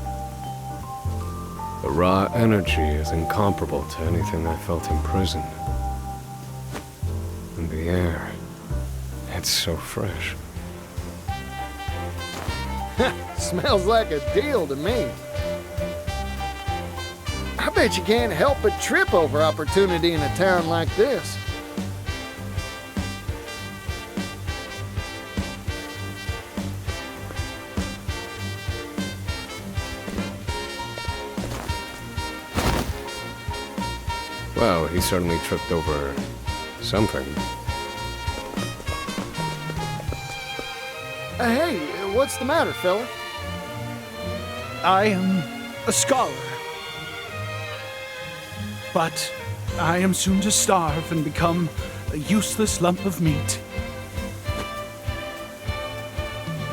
The raw energy is incomparable to anything I felt in prison. And the air, it's so fresh. Smells like a deal to me. I bet you can't help but trip over opportunity in a town like this. Well, he certainly tripped over something. Hey, what's the matter, fella? I am a scholar. But I am soon to starve and become a useless lump of meat.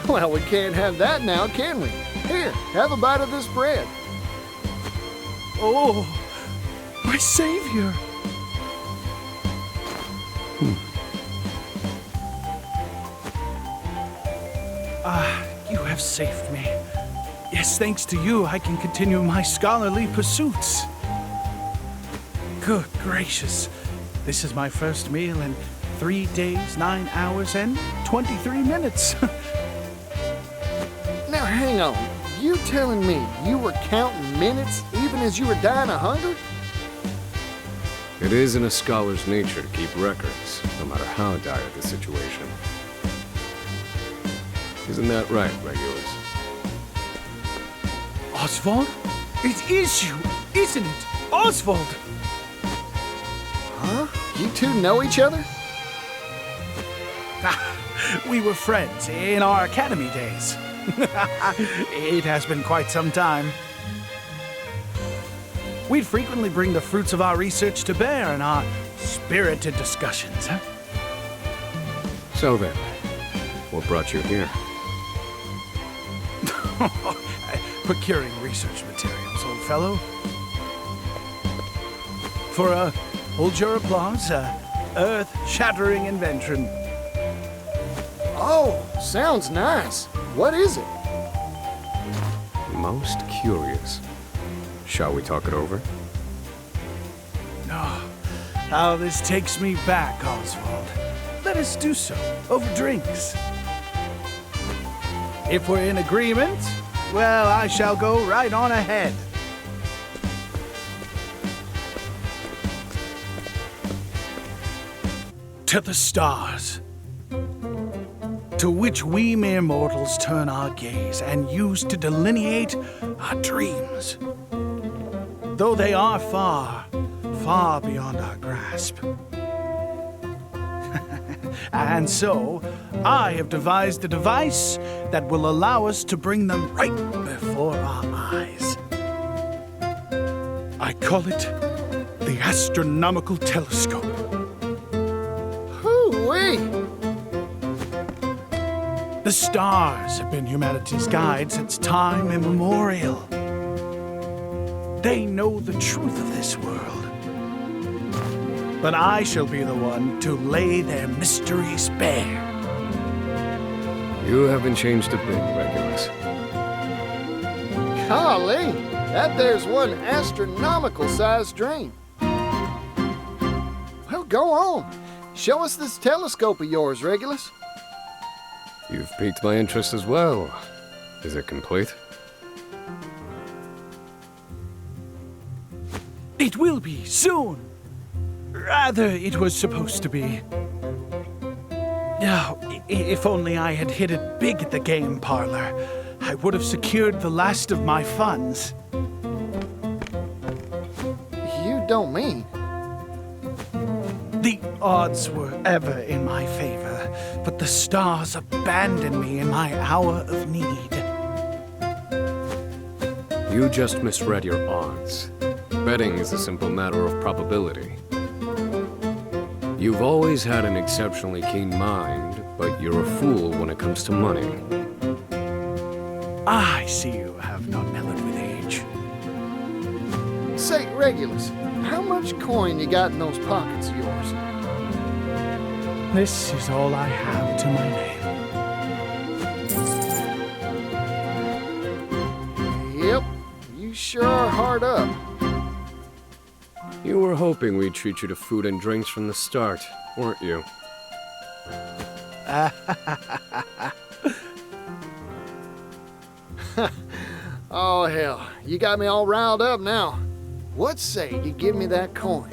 Well, we can't have that now, can we? Here, have a bite of this bread. Oh, my savior! You have saved me. Yes, thanks to you, I can continue my scholarly pursuits. Good gracious. This is my first meal in 3 days, 9 hours, and 23 minutes. Now, hang on. You telling me you were counting minutes even as you were dying of hunger? It is in a scholar's nature to keep records, no matter how dire the situation. Isn't that right, Regulus? Oswald? It is you, isn't it? Oswald! Huh? You two know each other? We were friends in our academy days. It has been quite some time. We'd frequently bring the fruits of our research to bear in our spirited discussions. So then, what brought you here? Procuring research materials, old fellow. For hold your applause, earth-shattering invention. Oh, sounds nice. What is it? Most curious. Shall we talk it over? No. How this takes me back, Oswald. Let us do so, over drinks. If we're in agreement, well, I shall go right on ahead. To the stars, to which we mere mortals turn our gaze and use to delineate our dreams. Though they are far, far beyond our grasp. And so, I have devised a device that will allow us to bring them right before our eyes. I call it the astronomical telescope. Hoo-wee! The stars have been humanity's guide since time immemorial. They know the truth of this world. But I shall be the one to lay their mysteries bare. You haven't changed a bit, Regulus. Golly, that there's one astronomical-sized dream. Well, go on. Show us this telescope of yours, Regulus. You've piqued my interest as well. Is it complete? It will be soon. Rather, it was supposed to be. Now, if only I had hit it big at the game parlor, I would have secured the last of my funds. You don't mean? The odds were ever in my favor, but the stars abandoned me in my hour of need. You just misread your odds. Betting is a simple matter of probability. You've always had an exceptionally keen mind, but you're a fool when it comes to money. I see you have not mellowed with age. Say, Regulus, how much coin you got in those pockets of yours? This is all I have to my name. Yep, you sure are hard up. You were hoping we'd treat you to food and drinks from the start, weren't you? Oh, hell, you got me all riled up now. What say you give me that coin?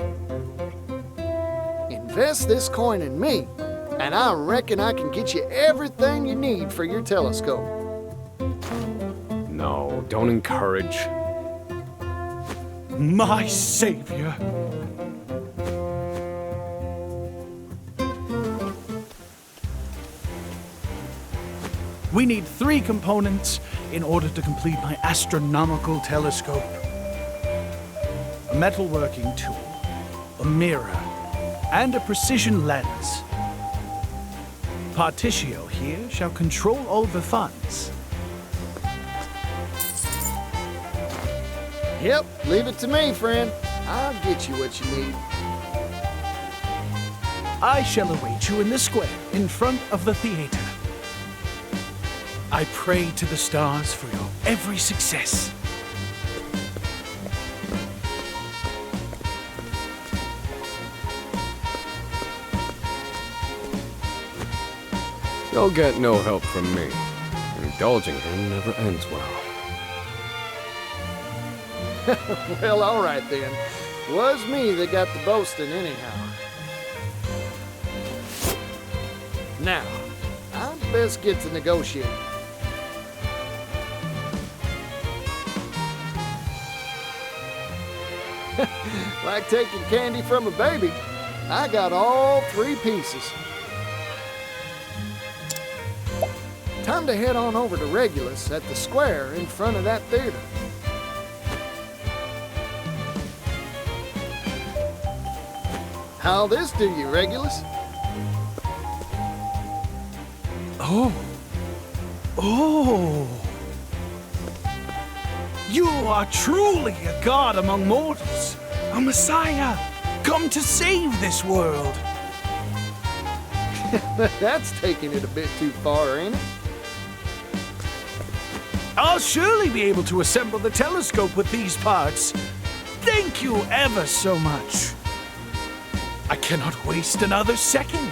Invest this coin in me, and I reckon I can get you everything you need for your telescope. No, don't encourage. My savior. We need 3 components in order to complete my astronomical telescope. A metalworking tool, a mirror, and a precision lens. Particio here shall control all the funds. Yep, leave it to me, friend. I'll get you what you need. I shall await you in the square in front of the theater. I pray to the stars for your every success. You'll get no help from me. Indulging him never ends well. Well, all right then. Was me that got the boasting anyhow. Now, I'd best get to negotiating. Like taking candy from a baby, I got all 3 pieces. Time to head on over to Regulus at the square in front of that theater. How'll this do you, Regulus? Oh. Oh. You are truly a god among mortals, a messiah, come to save this world. That's taking it a bit too far, ain't it? I'll surely be able to assemble the telescope with these parts. Thank you ever so much. I cannot waste another second.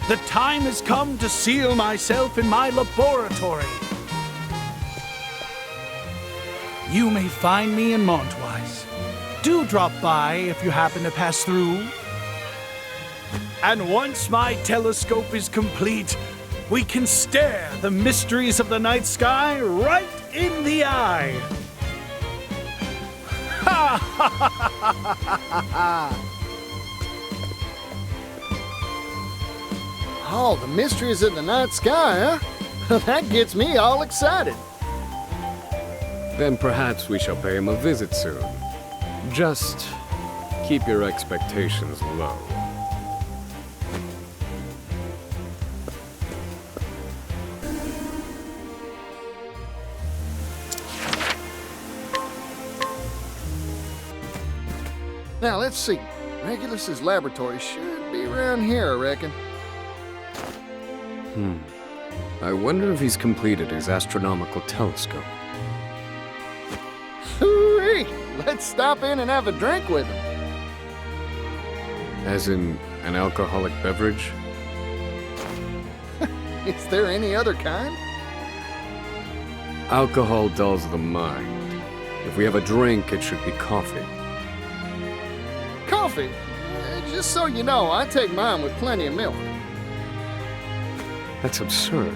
The time has come to seal myself in my laboratory. You may find me in Montwise. Do drop by if you happen to pass through. And once my telescope is complete, we can stare the mysteries of the night sky right in the eye. Ha ha ha ha! Oh, the mysteries of the night sky, huh? That gets me all excited. Then perhaps we shall pay him a visit soon. Just keep your expectations low. Now, let's see. Regulus's laboratory should be around here, I reckon. I wonder if he's completed his astronomical telescope. Hooray! Let's stop in and have a drink with him. As in an alcoholic beverage? Is there any other kind? Alcohol dulls the mind. If we have a drink, it should be coffee. Coffee? Just so you know, I take mine with plenty of milk. That's absurd.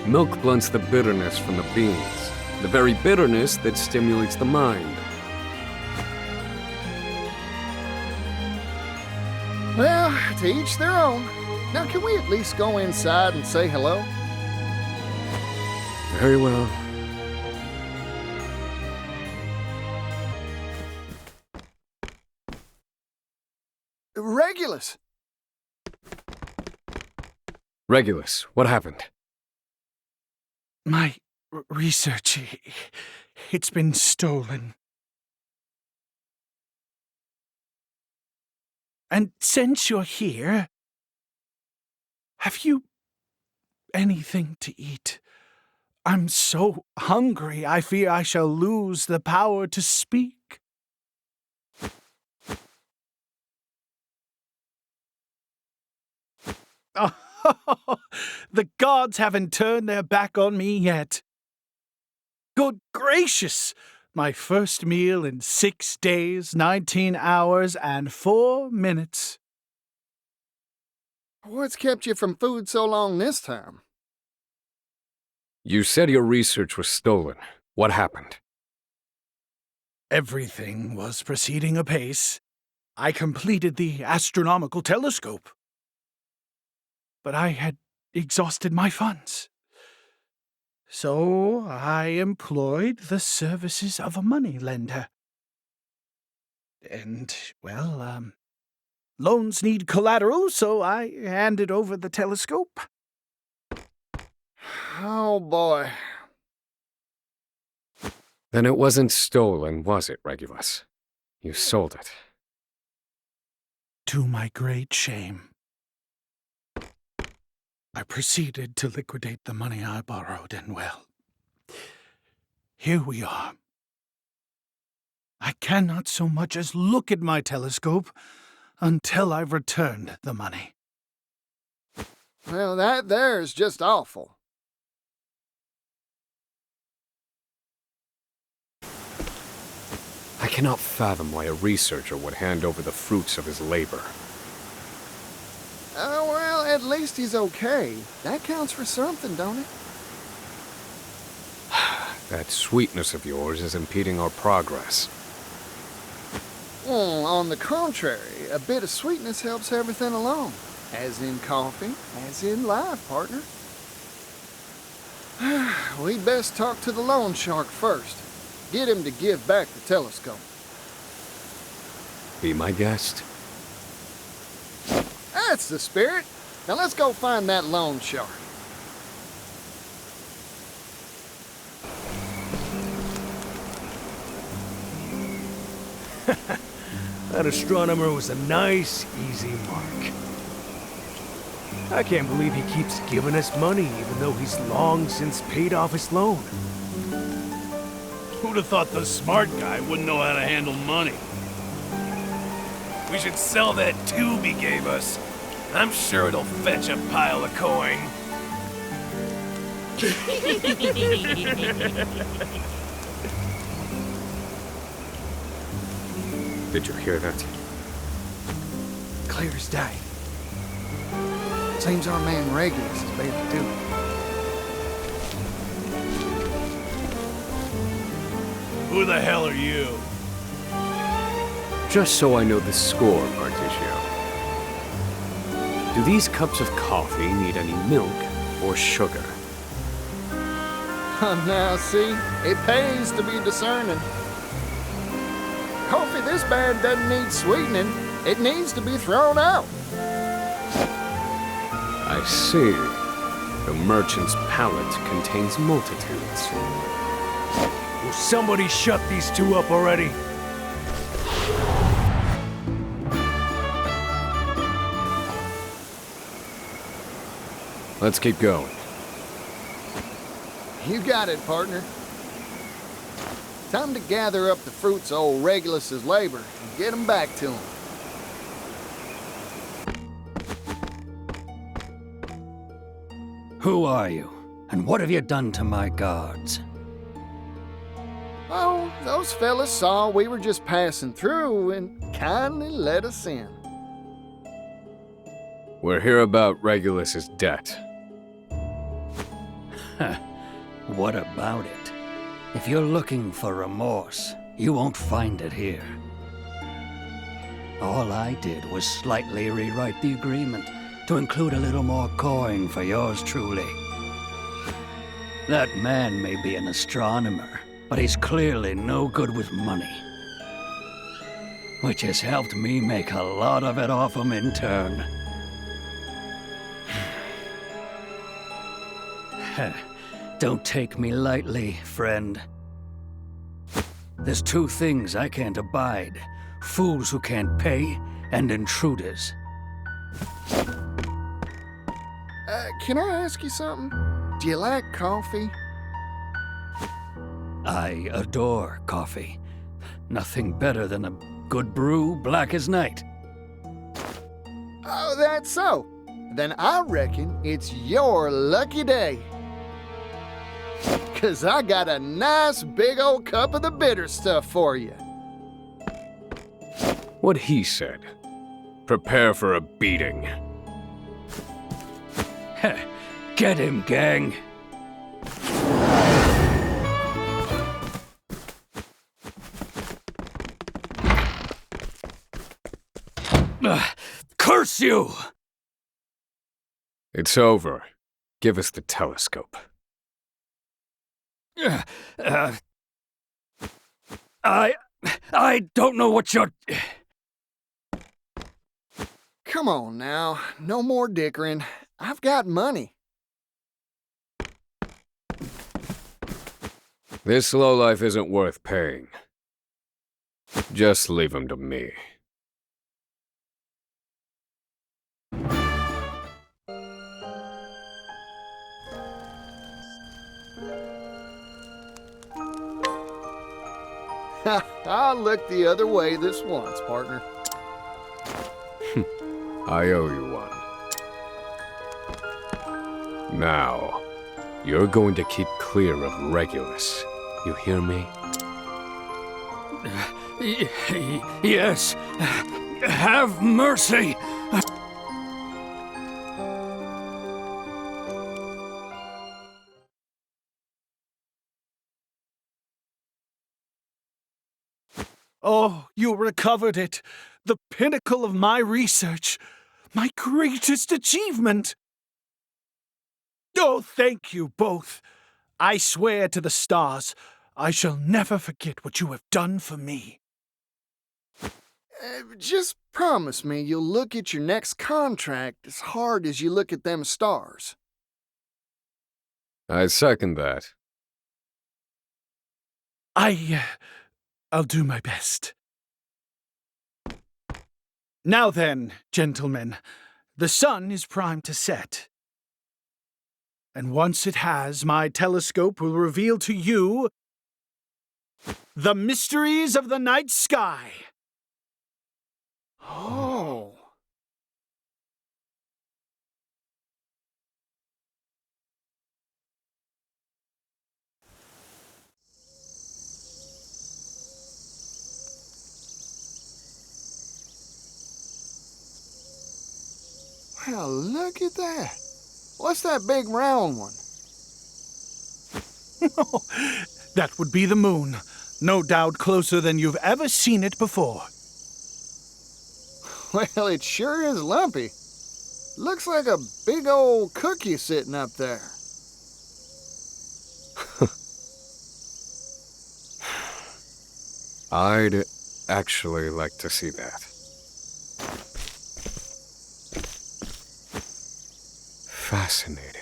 Milk blunts the bitterness from the beans, the very bitterness that stimulates the mind. Well, to each their own. Now, can we at least go inside and say hello? Very well. Regulus! Regulus, what happened? My research, it's been stolen. And since you're here, have you anything to eat? I'm so hungry, I fear I shall lose the power to speak. Oh, the gods haven't turned their back on me yet. Good gracious! My first meal in 6 days, 19 hours, and 4 minutes. What's kept you from food so long this time? You said your research was stolen. What happened? Everything was proceeding apace. I completed the astronomical telescope. But I had exhausted my funds. So I employed the services of a moneylender. And, well, loans need collateral, so I handed over the telescope. Oh, boy. Then it wasn't stolen, was it, Regulus? You sold it. To my great shame. I proceeded to liquidate the money I borrowed, and well, here we are. I cannot so much as look at my telescope until I've returned the money. Well, that there's just awful. I cannot fathom why a researcher would hand over the fruits of his labor. Well, at least he's okay. That counts for something, don't it? That sweetness of yours is impeding our progress. On the contrary, a bit of sweetness helps everything along. As in coffee, as in life, partner. We'd best talk to the loan shark first. Get him to give back the telescope. Be my guest. That's the spirit. Now let's go find that loan shark. That astronomer was a nice, easy mark. I can't believe he keeps giving us money, even though he's long since paid off his loan. Who'd have thought the smart guy wouldn't know how to handle money? We should sell that tube he gave us. I'm sure it'll fetch a pile of coin. Did you hear that? Clear as day. Seems our man Regulus is bailed too. Who the hell are you? Just so I know the score, Particio. Do these cups of coffee need any milk or sugar? Now, see, it pays to be discerning. Coffee this bad doesn't need sweetening. It needs to be thrown out. I see. The merchant's palate contains multitudes. Will somebody shut these two up already? Let's keep going. You got it, partner. Time to gather up the fruits of old Regulus's labor and get them back to him. Who are you? And what have you done to my guards? Oh, those fellas saw we were just passing through and kindly let us in. We're here about Regulus's debt. What about it? If you're looking for remorse, you won't find it here. All I did was slightly rewrite the agreement to include a little more coin for yours truly. That man may be an astronomer, but he's clearly no good with money. Which has helped me make a lot of it off him in turn. Don't take me lightly, friend. There's two things I can't abide. Fools who can't pay, and intruders. Can I ask you something? Do you like coffee? I adore coffee. Nothing better than a good brew, black as night. Oh, that's so. Then I reckon it's your lucky day. 'Cause I got a nice big old cup of the bitter stuff for you. What he said. Prepare for a beating. Get him, gang. Curse you! It's over. Give us the telescope. I don't know what you're... Come on now, no more dickering. I've got money. This lowlife isn't worth paying. Just leave him to me. I'll look the other way this once, partner. I owe you one. Now, you're going to keep clear of Regulus. You hear me? Yes. Have mercy. Oh, you recovered it. The pinnacle of my research. My greatest achievement. Oh, thank you both. I swear to the stars, I shall never forget what you have done for me. Just promise me you'll look at your next contract as hard as you look at them stars. I second that. I'll do my best. Now then, gentlemen, the sun is primed to set. And once it has, my telescope will reveal to you the mysteries of the night sky. Oh. Well, look at that. What's that big round one? That would be the moon. No doubt closer than you've ever seen it before. Well, it sure is lumpy. Looks like a big old cookie sitting up there. I'd actually like to see that. Fascinating.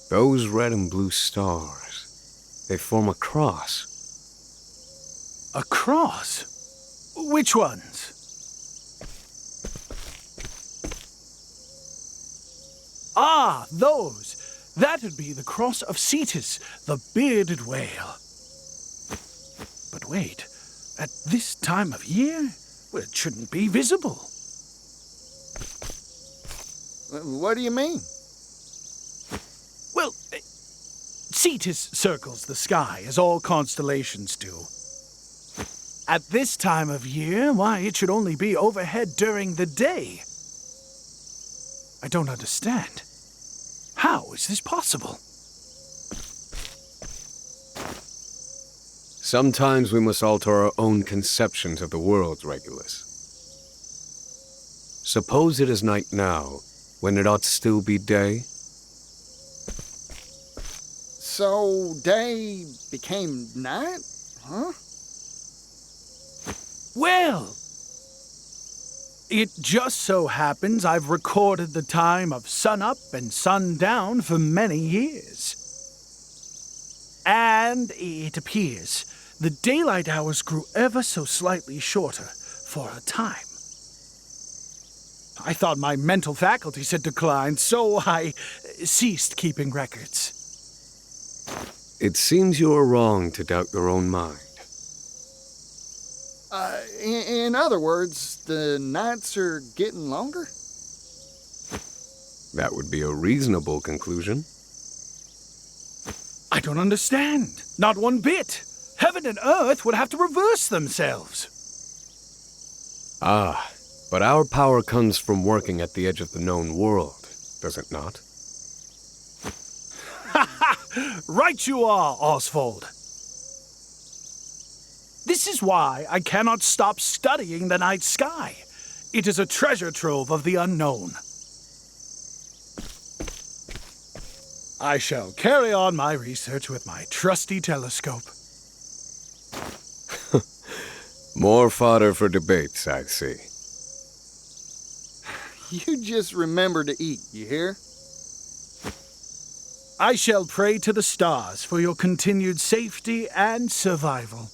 Those red and blue stars, they form a cross. A cross? Which ones? Ah, those. That'd be the cross of Cetus, the bearded whale. But wait, at this time of year? Well, it shouldn't be visible. What do you mean? Well, Cetus circles the sky, as all constellations do. At this time of year, why, it should only be overhead during the day. I don't understand. How is this possible? Sometimes we must alter our own conceptions of the world, Regulus. Suppose it is night now, when it ought still be day? So, day became night? Huh? Well, it just so happens I've recorded the time of sunup and sundown for many years. And it appears the daylight hours grew ever so slightly shorter for a time. I thought my mental faculties had declined, so I ceased keeping records. It seems you are wrong to doubt your own mind. In other words, the nights are getting longer? That would be a reasonable conclusion. I don't understand. Not one bit. Heaven and earth would have to reverse themselves. Ah, but our power comes from working at the edge of the known world, does it not? Right you are, Oswald. This is why I cannot stop studying the night sky. It is a treasure trove of the unknown. I shall carry on my research with my trusty telescope. More fodder for debates, I see. You just remember to eat, you hear? I shall pray to the stars for your continued safety and survival.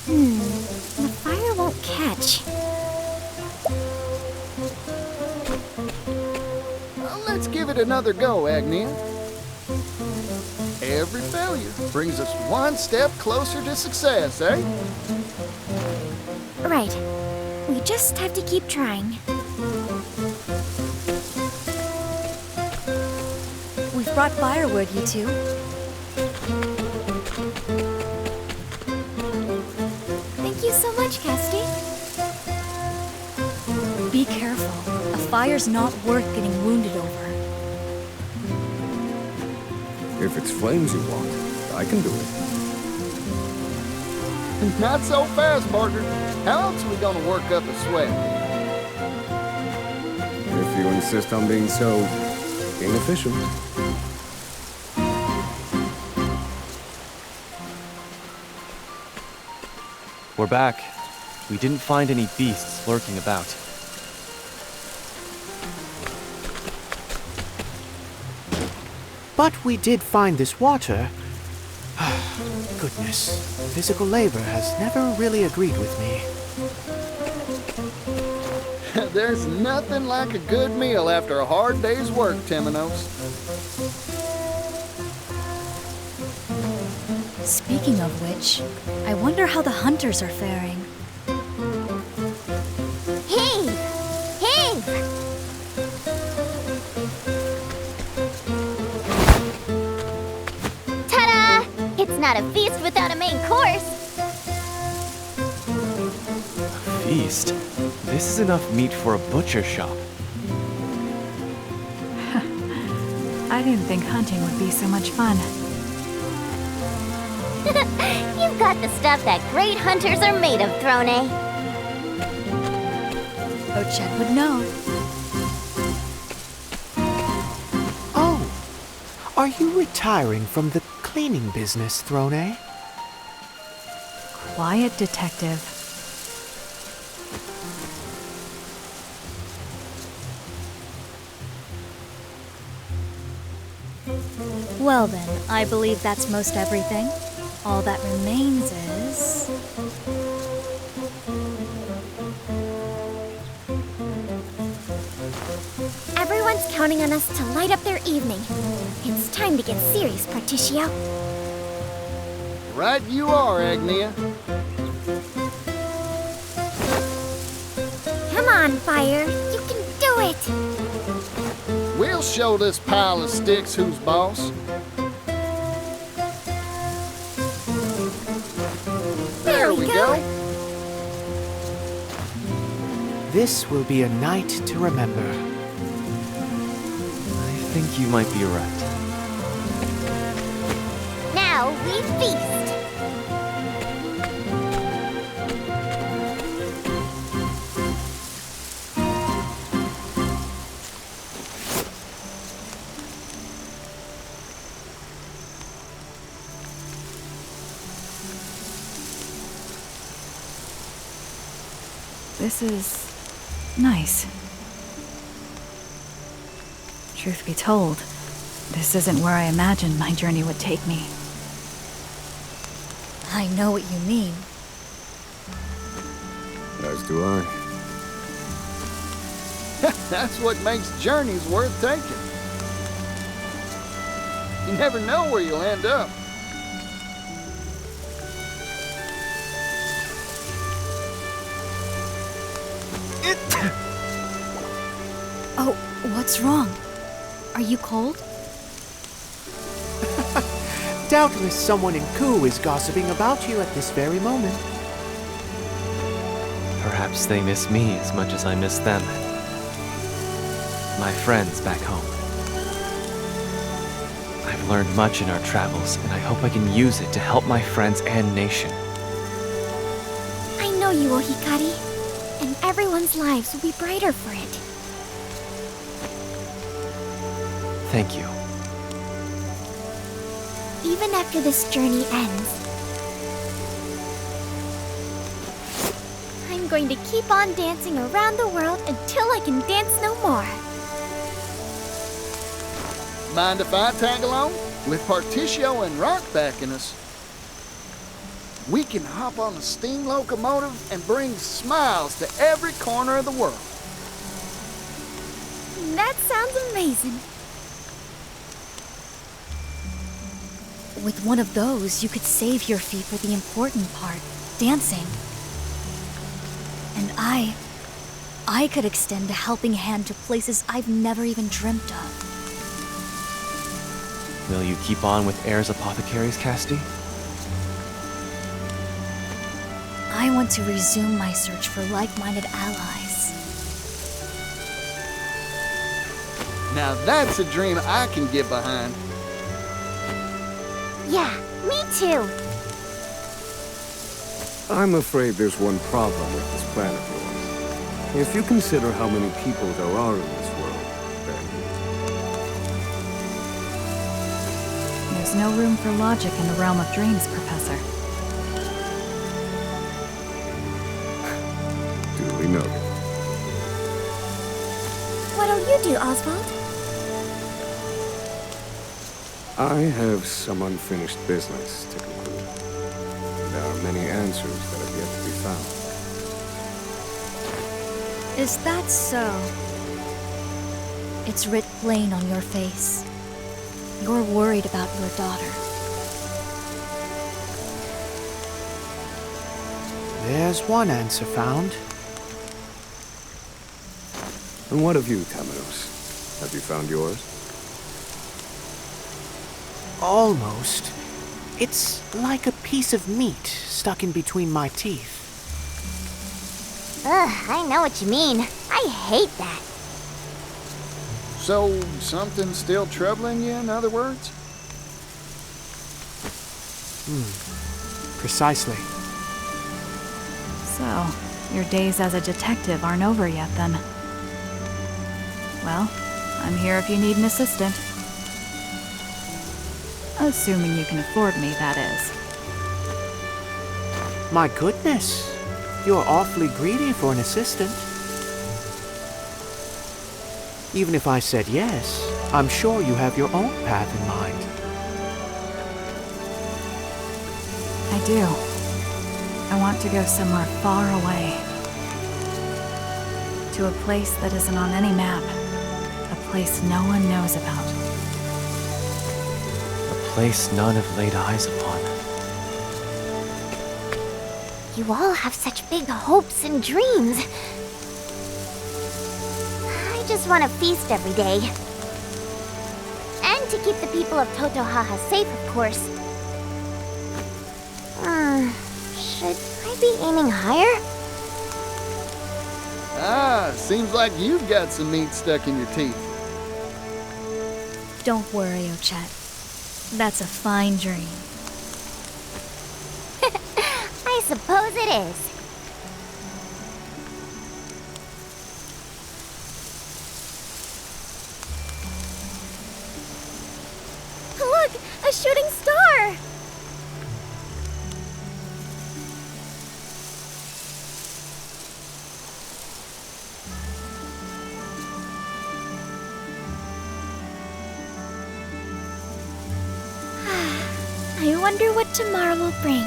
The fire won't catch. Let's give it another go, Agnia. Every failure brings us one step closer to success, eh? Right. We just have to keep trying. We've brought firewood, you two. Thank you so much, Cassidy. Be careful. A fire's not worth getting wounded over. If it's flames you want, I can do it. Not so fast, partner. How else are we gonna work up a sweat? If you insist on being so inefficient. We're back. We didn't find any beasts lurking about. But we did find this water. Goodness, physical labor has never really agreed with me. There's nothing like a good meal after a hard day's work, Temenos. Speaking of which, I wonder how the hunters are faring. Hey! Hey! Ta-da! It's not a feast without a main course. feast. This is enough meat for a butcher shop. I didn't think hunting would be so much fun. You've got the stuff that great hunters are made of, Throne. Ochet would know. Oh, are you retiring from the cleaning business, Throne? Quiet detective. Well then, I believe that's most everything. All that remains is... Everyone's counting on us to light up their evening. It's time to get serious, Particio. Right you are, Agnia. Come on, Fire. You can do it. We'll show this pile of sticks who's boss. There we go. This will be a night to remember. I think you might be right. Now we feast. This is nice. Truth be told, this isn't where I imagined my journey would take me. I know what you mean. As do I. That's what makes journeys worth taking. You never know where you'll end up. Oh, what's wrong? Are you cold? Doubtless someone in Ku is gossiping about you at this very moment. Perhaps they miss me as much as I miss them. My friends back home. I've learned much in our travels, and I hope I can use it to help my friends and nation. I know you will, Hikari. And everyone's lives will be brighter for it. Thank you. Even after this journey ends, I'm going to keep on dancing around the world until I can dance no more. Mind if I tag along? With Particio and Rock backing us, we can hop on a steam locomotive and bring smiles to every corner of the world. That sounds amazing. With one of those, you could save your feet for the important part, dancing. And I could extend a helping hand to places I've never even dreamt of. Will you keep on with Air's apothecaries, Casti? I want to resume my search for like-minded allies. Now that's a dream I can get behind. Yeah, me too. I'm afraid there's one problem with this planet of yours. If you consider how many people there are in this world, then... There's no room for logic in the realm of dreams, Professor. Duly noted. What'll you do, Oswald? I have some unfinished business to conclude. There are many answers that have yet to be found. Is that so? It's writ plain on your face. You're worried about your daughter. There's one answer found. And what of you, Tamanos? Have you found yours? Almost. It's like a piece of meat stuck in between my teeth. Ugh, I know what you mean. I hate that. So, something's still troubling you, in other words? Precisely. So, your days as a detective aren't over yet, then. Well, I'm here if you need an assistant. Assuming you can afford me, that is. My goodness, you're awfully greedy for an assistant. Even if I said yes, I'm sure you have your own path in mind. I do. I want to go somewhere far away. To a place that isn't on any map. A place no one knows about. A place none have laid eyes upon. You all have such big hopes and dreams. I just want to feast every day. And to keep the people of Totohaha safe, of course. Should I be aiming higher? Ah, seems like you've got some meat stuck in your teeth. Don't worry, Ochet. That's a fine dream. I suppose it is. Look! A shooting star! I wonder what tomorrow will bring.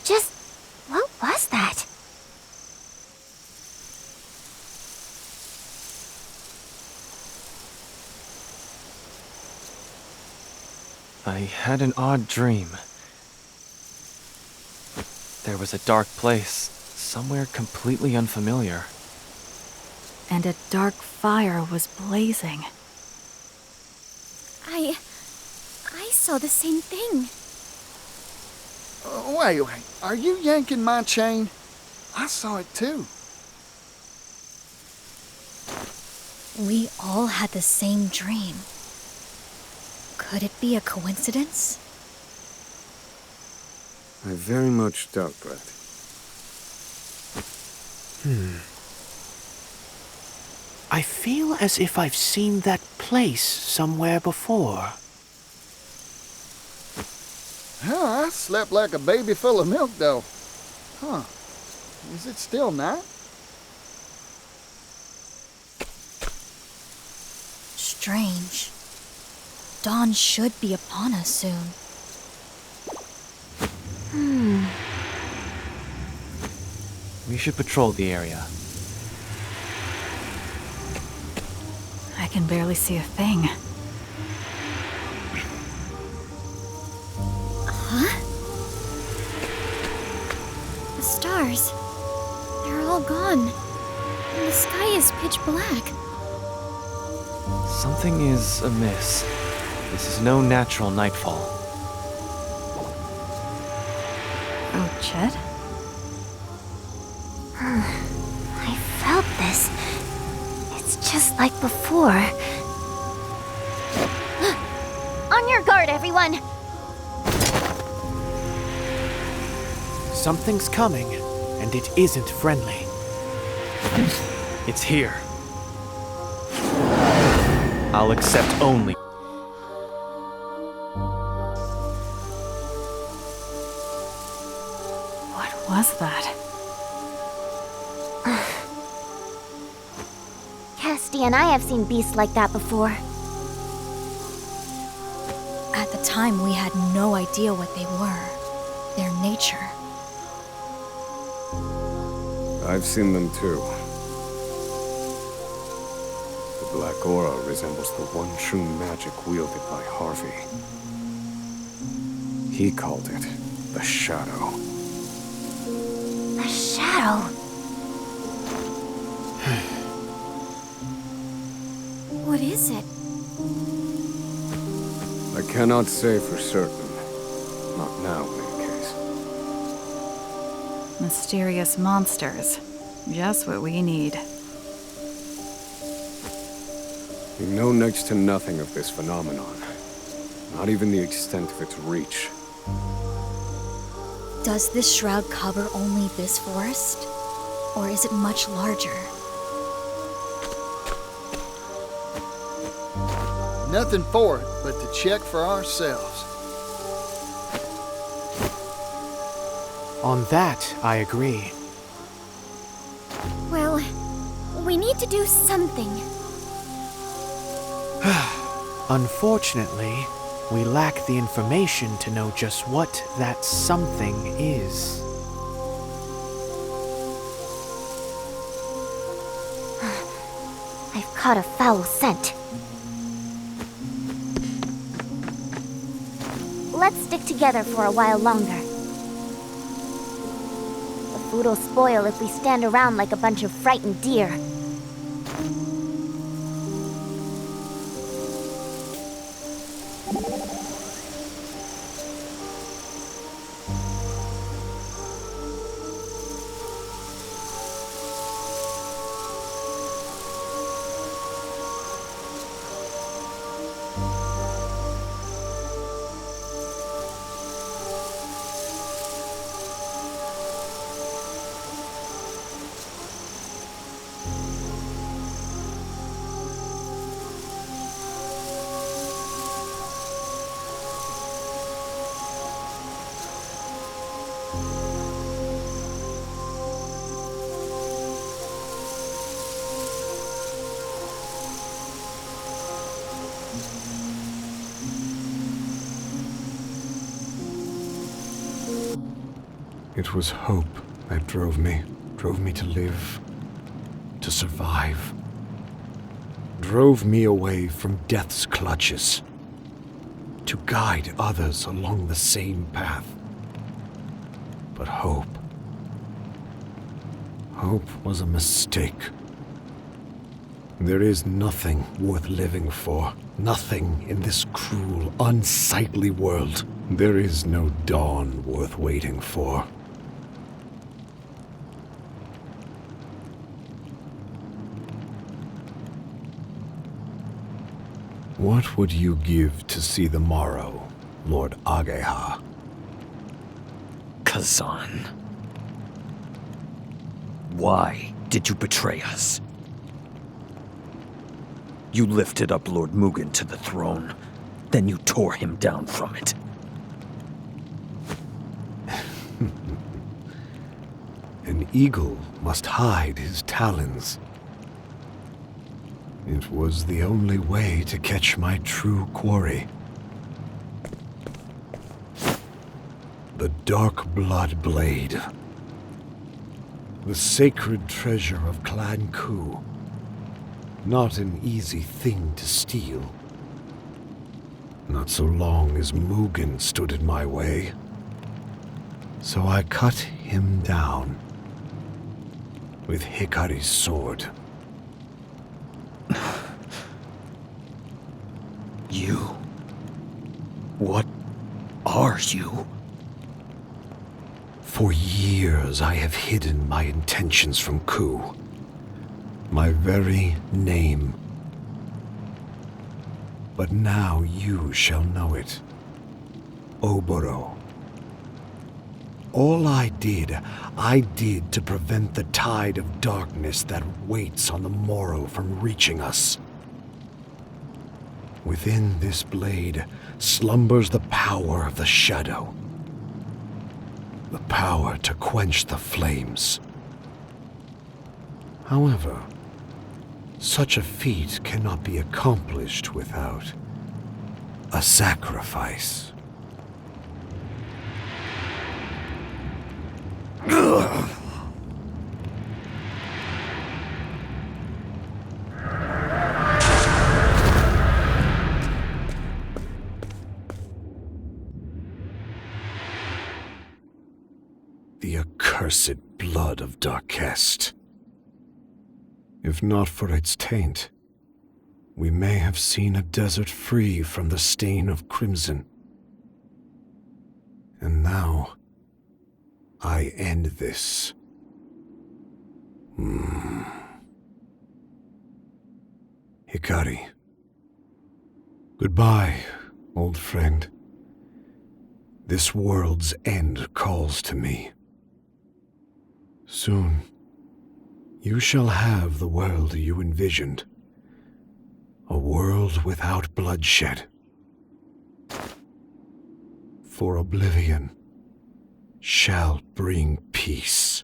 Just, what was that? I had an odd dream. There was a dark place, somewhere completely unfamiliar. And a dark fire was blazing. I saw the same thing. Wait, are you yanking my chain? I saw it too. We all had the same dream. Could it be a coincidence? I very much doubt that. I feel as if I've seen that place somewhere before. Huh, I slept like a baby full of milk, though. Huh. Is it still night? Strange. Dawn should be upon us soon. We should patrol the area. I can barely see a thing. Huh? The stars. They're all gone. And the sky is pitch black. Something is amiss. This is no natural nightfall. Oh, Chet? I felt this. It's just like before. On your guard, everyone! Something's coming, and it isn't friendly. It's here. I'll accept only. What was that? Casty and I have seen beasts like that before. At the time, we had no idea what they were. Their nature. I've seen them too. The black aura resembles the one true magic wielded by Harvey. He called it the Shadow. The shadow. What is it? I cannot say for certain. Not now, in any case. Mysterious monsters. Just what we need. We know next to nothing of this phenomenon. Not even the extent of its reach. Does this shroud cover only this forest? Or is it much larger? Nothing for it but to check for ourselves. On that, I agree. Well, we need to do something. Unfortunately, we lack the information to know just what that something is. I've caught a foul scent. Let's stick together for a while longer. The food will spoil if we stand around like a bunch of frightened deer. It was hope that drove me to live, to survive. Drove me away from death's clutches, to guide others along the same path. But hope was a mistake. There is nothing worth living for, nothing in this cruel, unsightly world. There is no dawn worth waiting for. What would you give to see the morrow, Lord Ageha? Kazan. Why did you betray us? You lifted up Lord Mugen to the throne, then you tore him down from it. An eagle must hide his talons. It was the only way to catch my true quarry. The Dark Blood Blade. The sacred treasure of Clan Ku. Not an easy thing to steal. Not so long as Mugen stood in my way. So I cut him down with Hikari's sword. You? What are you? For years I have hidden my intentions from Ku. My very name. But now you shall know it. Oboro. All I did to prevent the tide of darkness that waits on the morrow from reaching us. Within this blade slumbers the power of the shadow. The power to quench the flames. However, such a feat cannot be accomplished without a sacrifice. The accursed blood of Darkest. If not for its taint, we may have seen a desert free from the stain of crimson. And now, I end this. Hikari. Goodbye, old friend. This world's end calls to me. Soon, you shall have the world you envisioned. A world without bloodshed. For oblivion shall bring peace.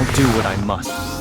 I'll do what I must.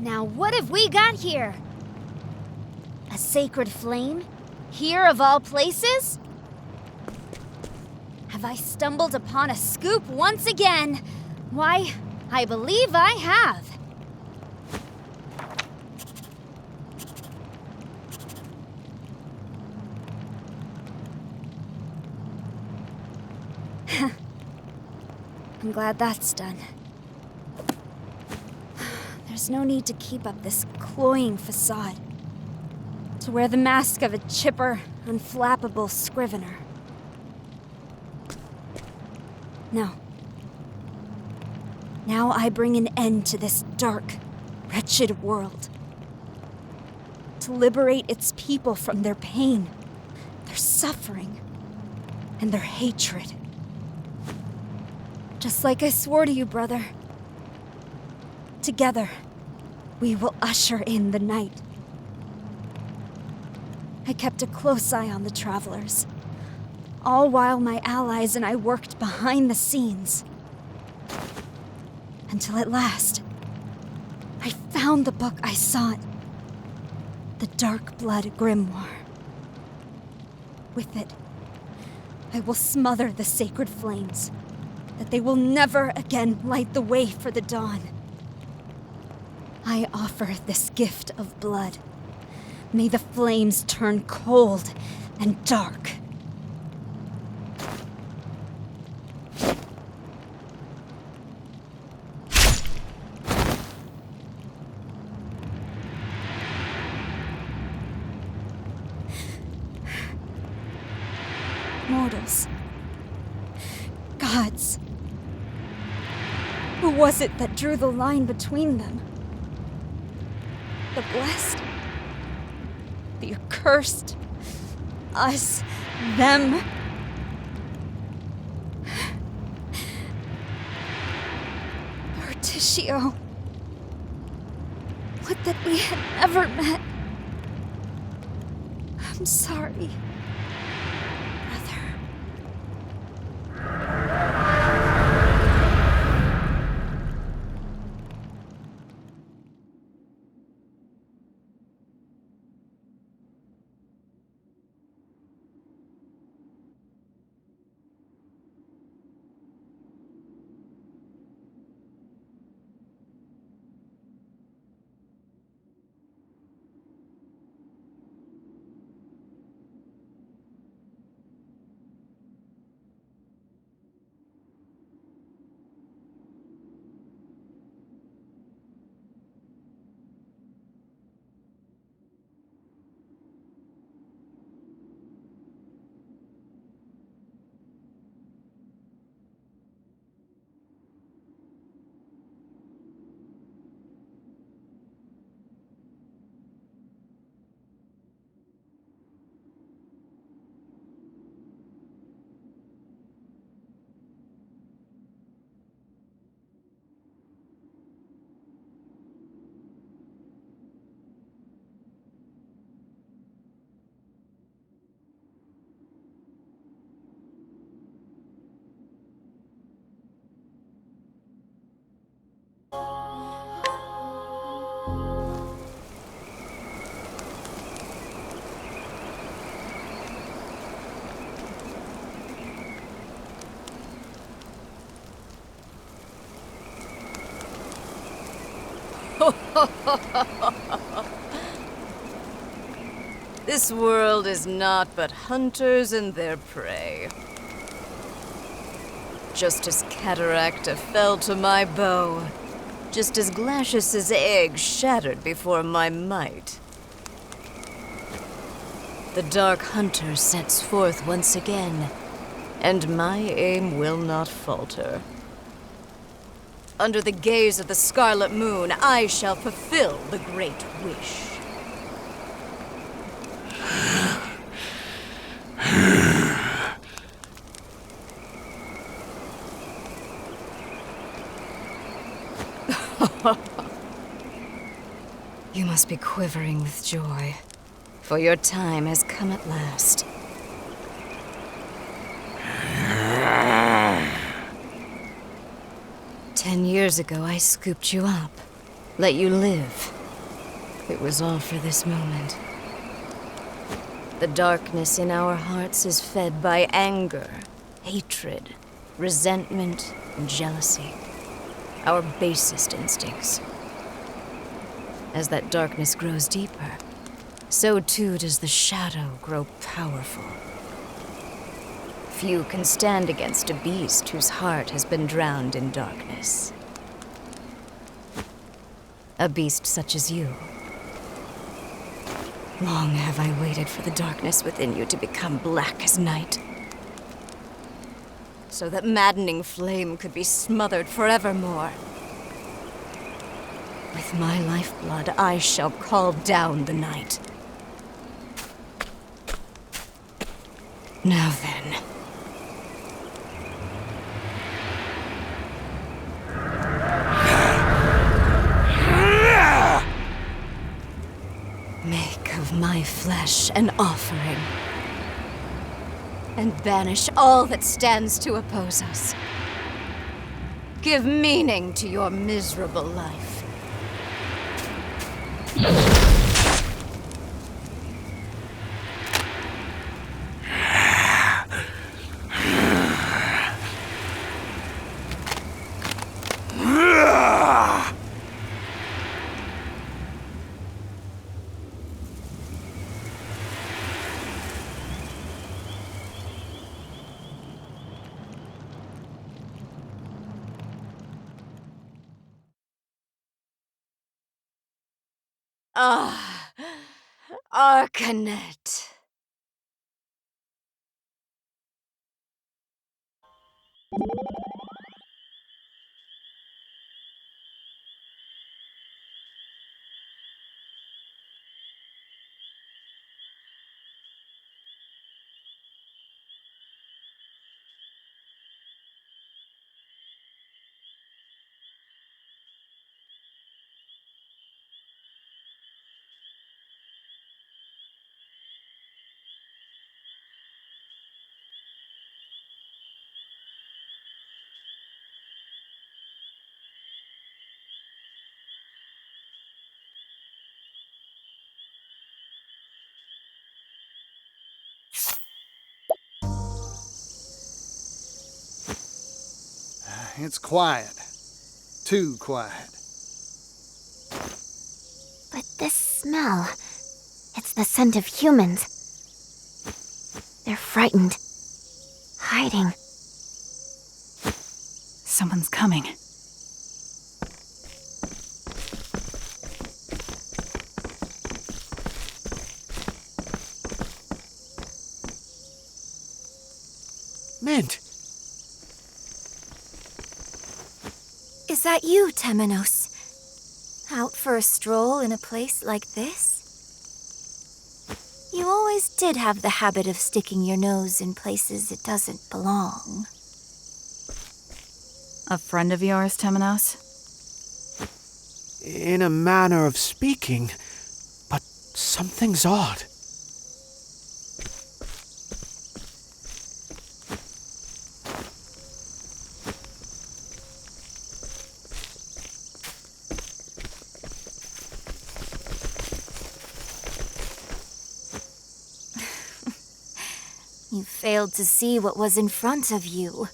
Now what have we got here? A sacred flame? Here of all places? Have I stumbled upon a scoop once again? Why, I believe I have. I'm glad that's done. There's no need to keep up this cloying facade. To wear the mask of a chipper, unflappable scrivener. No. Now I bring an end to this dark, wretched world. To liberate its people from their pain, their suffering, and their hatred. Just like I swore to you, brother. Together, we will usher in the night. I kept a close eye on the travelers, all while my allies and I worked behind the scenes. Until at last, I found the book I sought. The Dark Blood Grimoire. With it, I will smother the sacred flames, that they will never again light the way for the dawn. I offer this gift of blood. May the flames turn cold and dark. Mortals. Gods. Who was it that drew the line between them? The blessed? The accursed? Us? Them? Berticio. Would that we had never met. I'm sorry. This world is naught but hunters and their prey. Just as Cataracta fell to my bow, just as Glacius's egg shattered before my might. The Dark Hunter sets forth once again, and my aim will not falter. Under the gaze of the Scarlet Moon, I shall fulfill the Great Wish. You must be quivering with joy, for your time has come at last. "10 years ago, I scooped you up, let you live. It was all for this moment. The darkness in our hearts is fed by anger, hatred, resentment, and jealousy. Our basest instincts. As that darkness grows deeper, so too does the shadow grow powerful. Few can stand against a beast whose heart has been drowned in darkness. A beast such as you. Long have I waited for the darkness within you to become black as night, so that maddening flame could be smothered forevermore. With my lifeblood, I shall call down the night. Now then. Make of my flesh an offering, and banish all that stands to oppose us. Give meaning to your miserable life. Ah, Arcanet. It's quiet. Too quiet. But this smell, it's the scent of humans. They're frightened. Hiding. Someone's coming. Mint! Is that you, Temenos? Out for a stroll in a place like this? You always did have the habit of sticking your nose in places it doesn't belong. A friend of yours, Temenos? In a manner of speaking, but something's odd. You failed to see what was in front of you.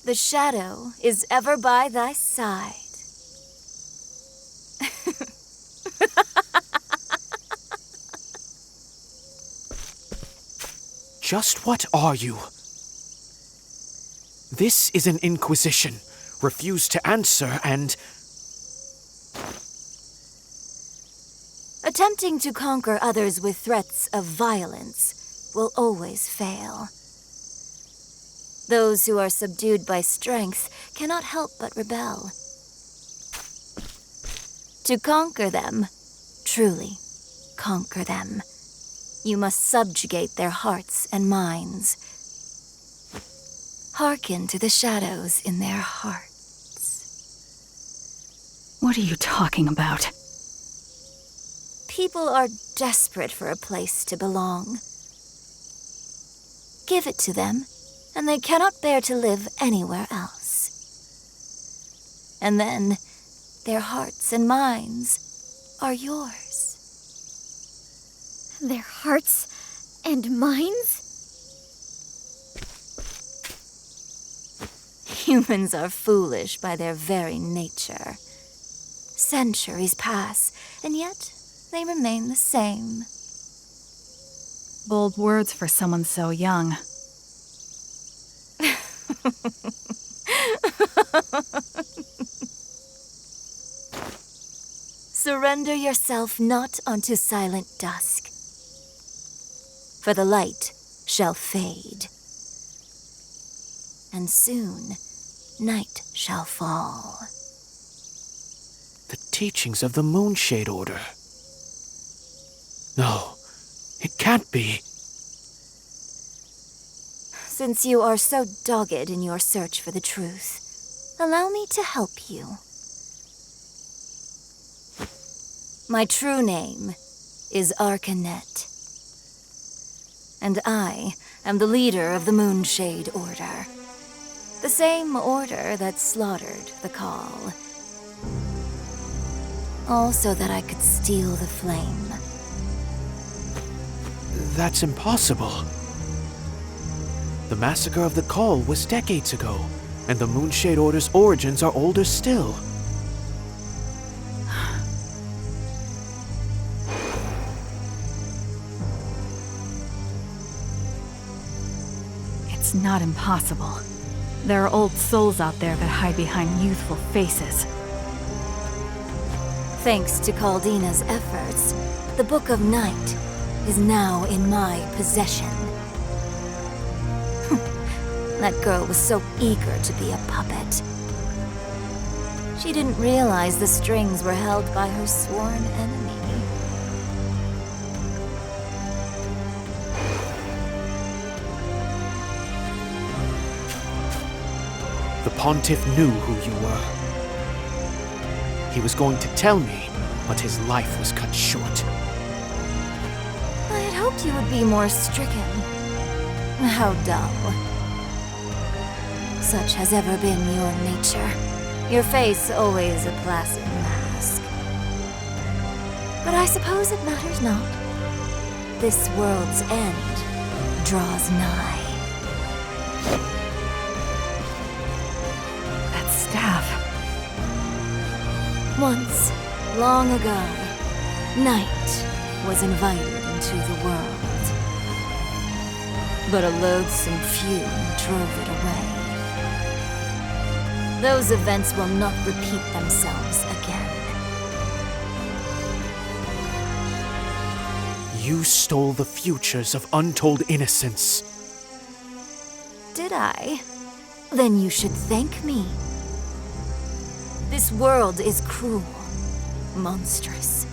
The shadow is ever by thy side. Just what are you? This is an inquisition. Refuse to answer and... Attempting to conquer others with threats of violence will always fail. Those who are subdued by strength cannot help but rebel. To conquer them, truly conquer them, you must subjugate their hearts and minds. Hearken to the shadows in their hearts. What are you talking about? People are desperate for a place to belong. Give it to them, and they cannot bear to live anywhere else. And then, Their hearts and minds are yours. Their hearts and minds? Humans are foolish by their very nature. Centuries pass, and yet they remain the same. Bold words for someone so young. Surrender yourself not unto silent dusk, for the light shall fade, and soon night shall fall. The teachings of the Moonshade Order. No, it can't be. Since you are so dogged in your search for the truth, allow me to help you. My true name is Arcanet, and I am the leader of the Moonshade Order. The same order that slaughtered the Call. All so that I could steal the flame. That's impossible. The massacre of the Call was decades ago, and the Moonshade Order's origins are older still. It's not impossible. There are old souls out there that hide behind youthful faces. Thanks to Caldina's efforts, the Book of Night is now in my possession. That girl was so eager to be a puppet. She didn't realize the strings were held by her sworn enemy. The Pontiff knew who you were. He was going to tell me, but his life was cut short. I had hoped you would be more stricken. How dull. Such has ever been your nature. Your face always a placid mask. But I suppose it matters not. This world's end draws nigh. That staff. Once, long ago, night was invited into the world. But a loathsome fume drove it away. Those events will not repeat themselves again. You stole the futures of untold innocence. Did I? Then you should thank me. This world is cruel, monstrous,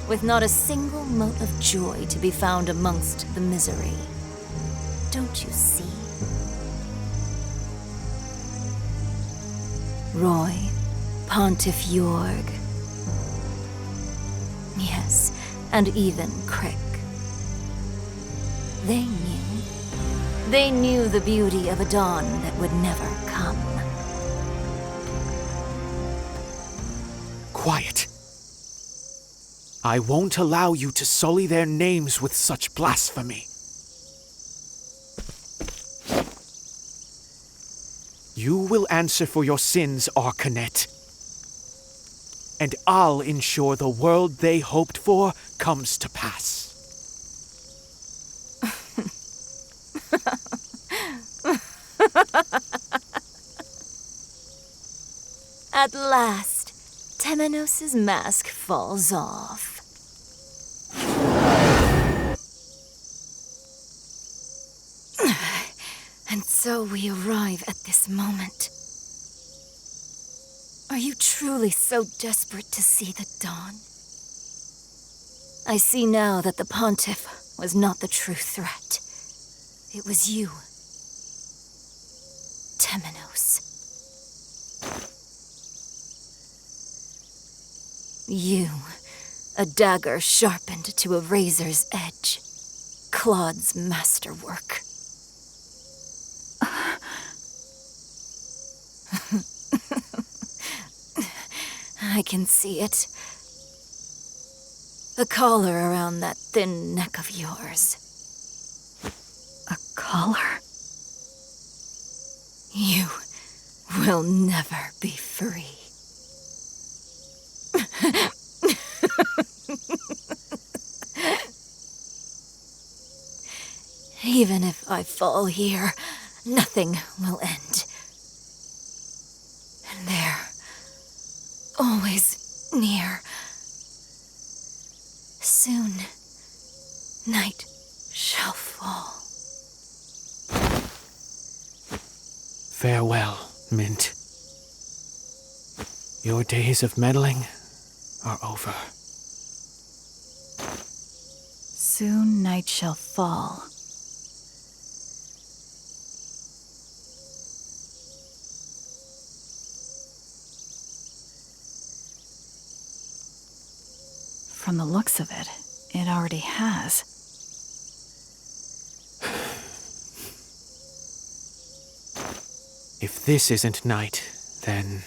with not a single mote of joy to be found amongst the misery. Don't you see? Roy, Pontiff Jorg. Yes, and even Crick. They knew. They knew the beauty of a dawn that would never come. Quiet. I won't allow you to sully their names with such blasphemy. You will answer for your sins, Arcanet. And I'll ensure the world they hoped for comes to pass. At last, Temenos' mask falls off. And so we arrive at this moment. Are you truly so desperate to see the dawn? I see now that the Pontiff was not the true threat. It was you, Temenos. You, a dagger sharpened to a razor's edge. Claude's masterwork. I can see it. A collar around that thin neck of yours. A collar? You will never be free. Even if I fall here, nothing will end. And there, always near. Soon, night shall fall. Farewell, Mint. Your days of meddling are over. Soon night shall fall. From the looks of it, it already has. If this isn't night, then...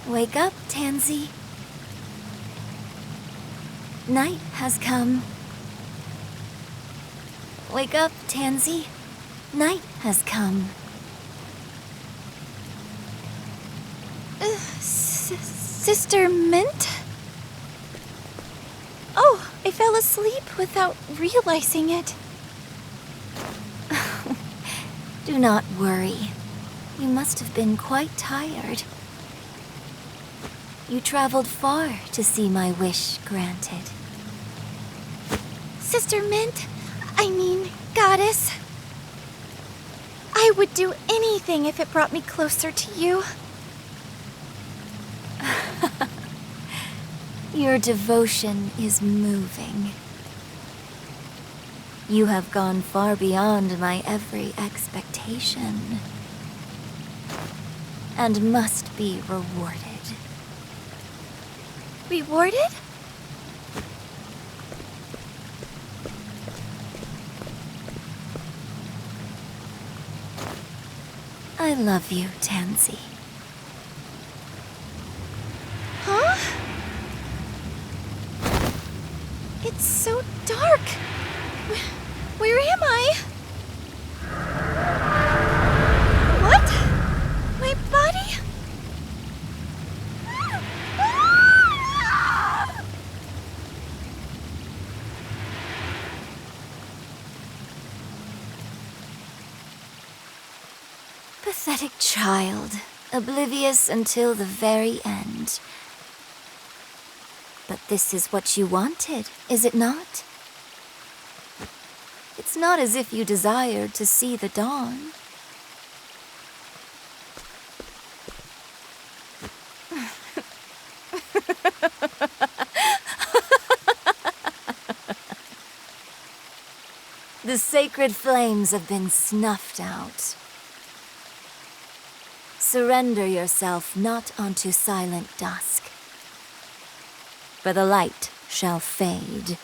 Wake up, Tansy. Night has come. Wake up, Tansy. Night has come. Sister Mint? Oh, I fell asleep without realizing it. Do not worry. You must have been quite tired. You traveled far to see my wish granted. Sister Mint, I mean, Goddess. I would do anything if it brought me closer to you. Your devotion is moving. You have gone far beyond my every expectation, and must be rewarded. Rewarded? I love you, Tansy. Huh? It's so dark. Where am I? What? My body? Pathetic child, oblivious until the very end. But this is what you wanted, is it not? It's not as if you desired to see the dawn. The sacred flames have been snuffed out. Surrender yourself not unto silent dusk, for the light shall fade.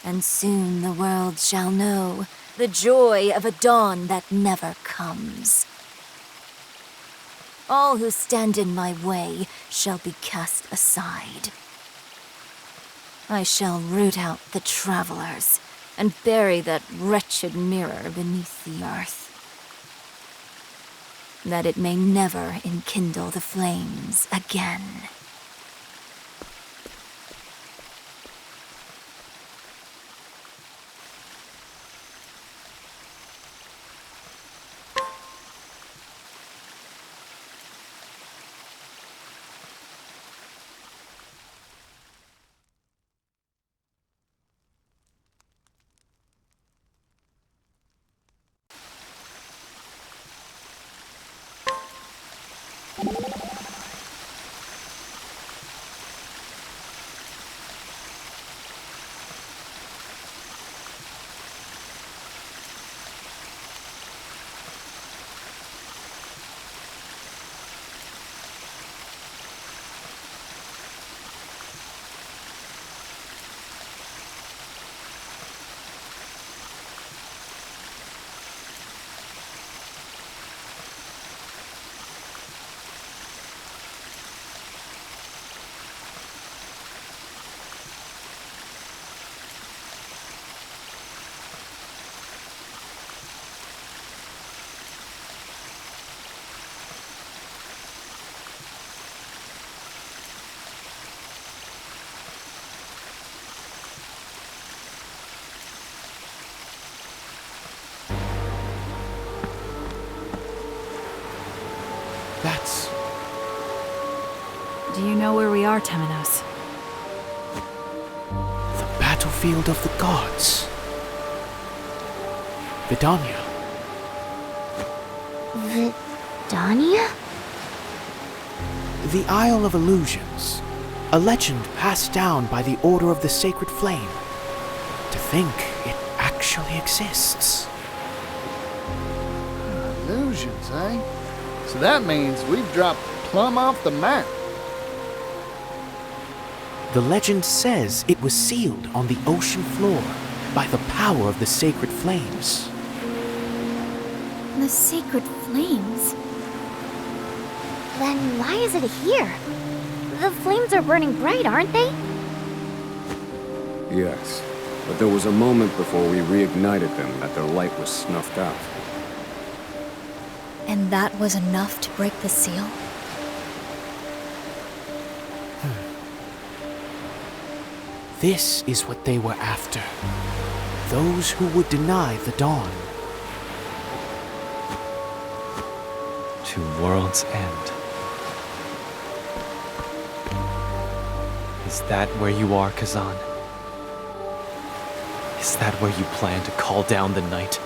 And soon the world shall know the joy of a dawn that never comes. All who stand in my way shall be cast aside. I shall root out the travelers and bury that wretched mirror beneath the earth, that it may never enkindle the flames again. That's... Do you know where we are, Temenos? the battlefield of the gods. Vidania. Vidania? The Isle of Illusions. A legend passed down by the Order of the Sacred Flame. To think it actually exists. Illusions, eh? So that means we've dropped plumb off the map. The legend says it was sealed on the ocean floor by the power of the sacred flames. The sacred flames? Then why is it here? The flames are burning bright, aren't they? Yes, but there was a moment before we reignited them that their light was snuffed out. And that was enough to break the seal? This is what they were after. Those who would deny the dawn. To world's end. Is that where you are, Kazan? Is that where you plan to call down the night?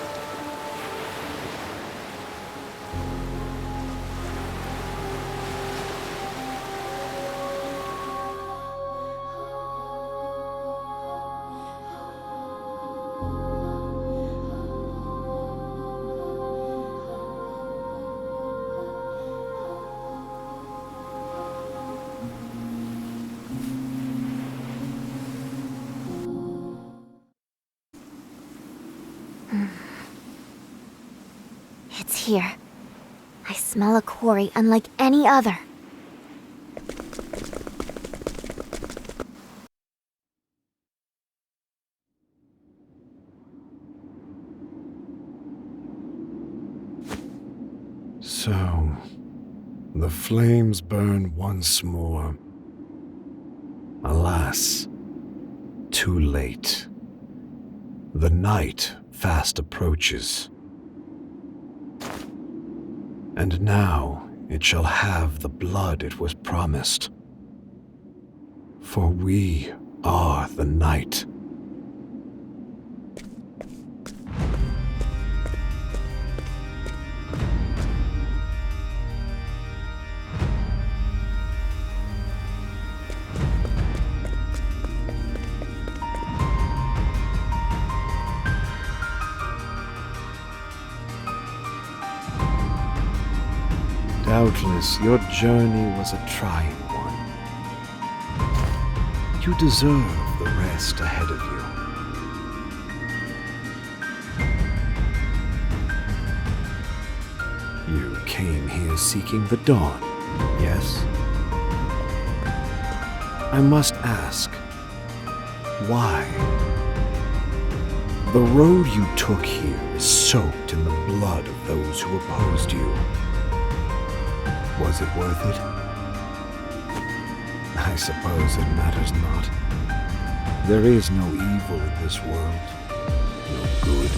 It's here. I smell a quarry unlike any other. So, the flames burn once more. Alas, too late. The night fast approaches. And now it shall have the blood it was promised. For we are the night. Doubtless, your journey was a trying one. You deserve the rest ahead of you. You came here seeking the dawn, yes? I must ask, why? The road you took here is soaked in the blood of those who opposed you. Was it worth it? I suppose it matters not. There is no evil in this world, no good.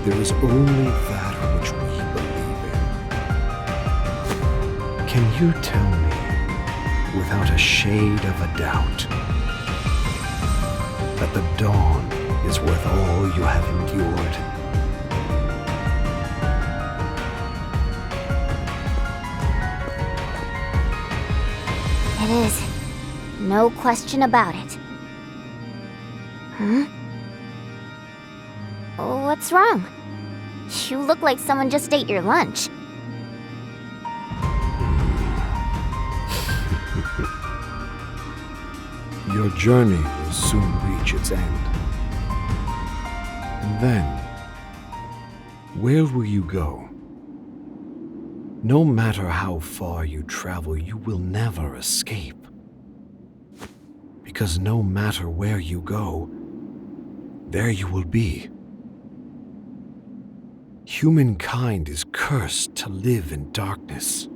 There is only that which we believe in. Can you tell me, without a shade of a doubt, that the dawn is worth all you have endured? It is. No question about it. Huh? What's wrong? You look like someone just ate your lunch. Your journey will soon reach its end. And then, where will you go? No matter how far you travel, you will never escape. Because no matter where you go, there you will be. Humankind is cursed to live in darkness.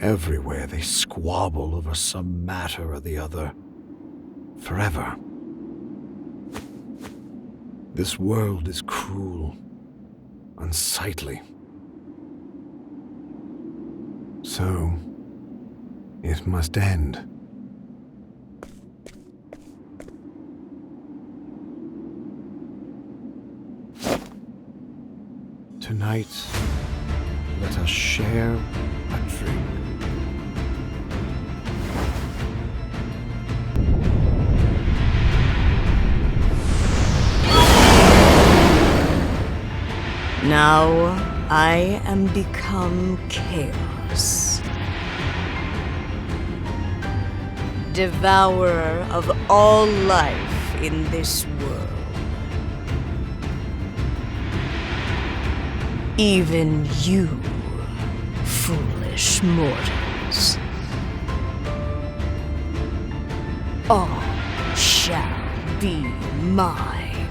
Everywhere they squabble over some matter or the other, forever. This world is cruel, unsightly. So, it must end. Tonight, let us share a drink. Now I am become chaos. Devourer of all life in this world. Even you, foolish mortals. All shall be mine.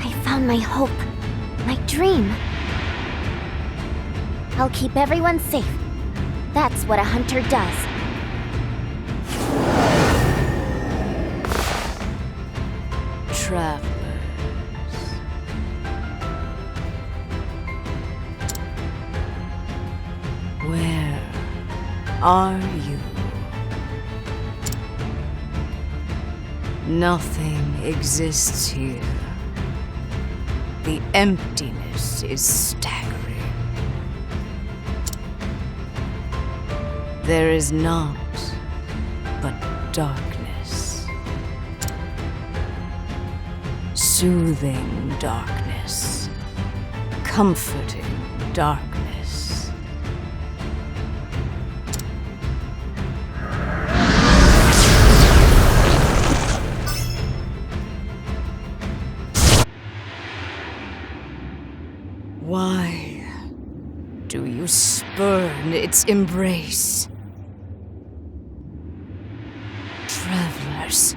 I found my hope, my dream. I'll keep everyone safe. That's what a hunter does. Travelers. Where are you? Nothing exists here. The emptiness is staggering. There is naught but darkness. Soothing darkness. Comforting darkness. Why do you spurn its embrace? Travelers.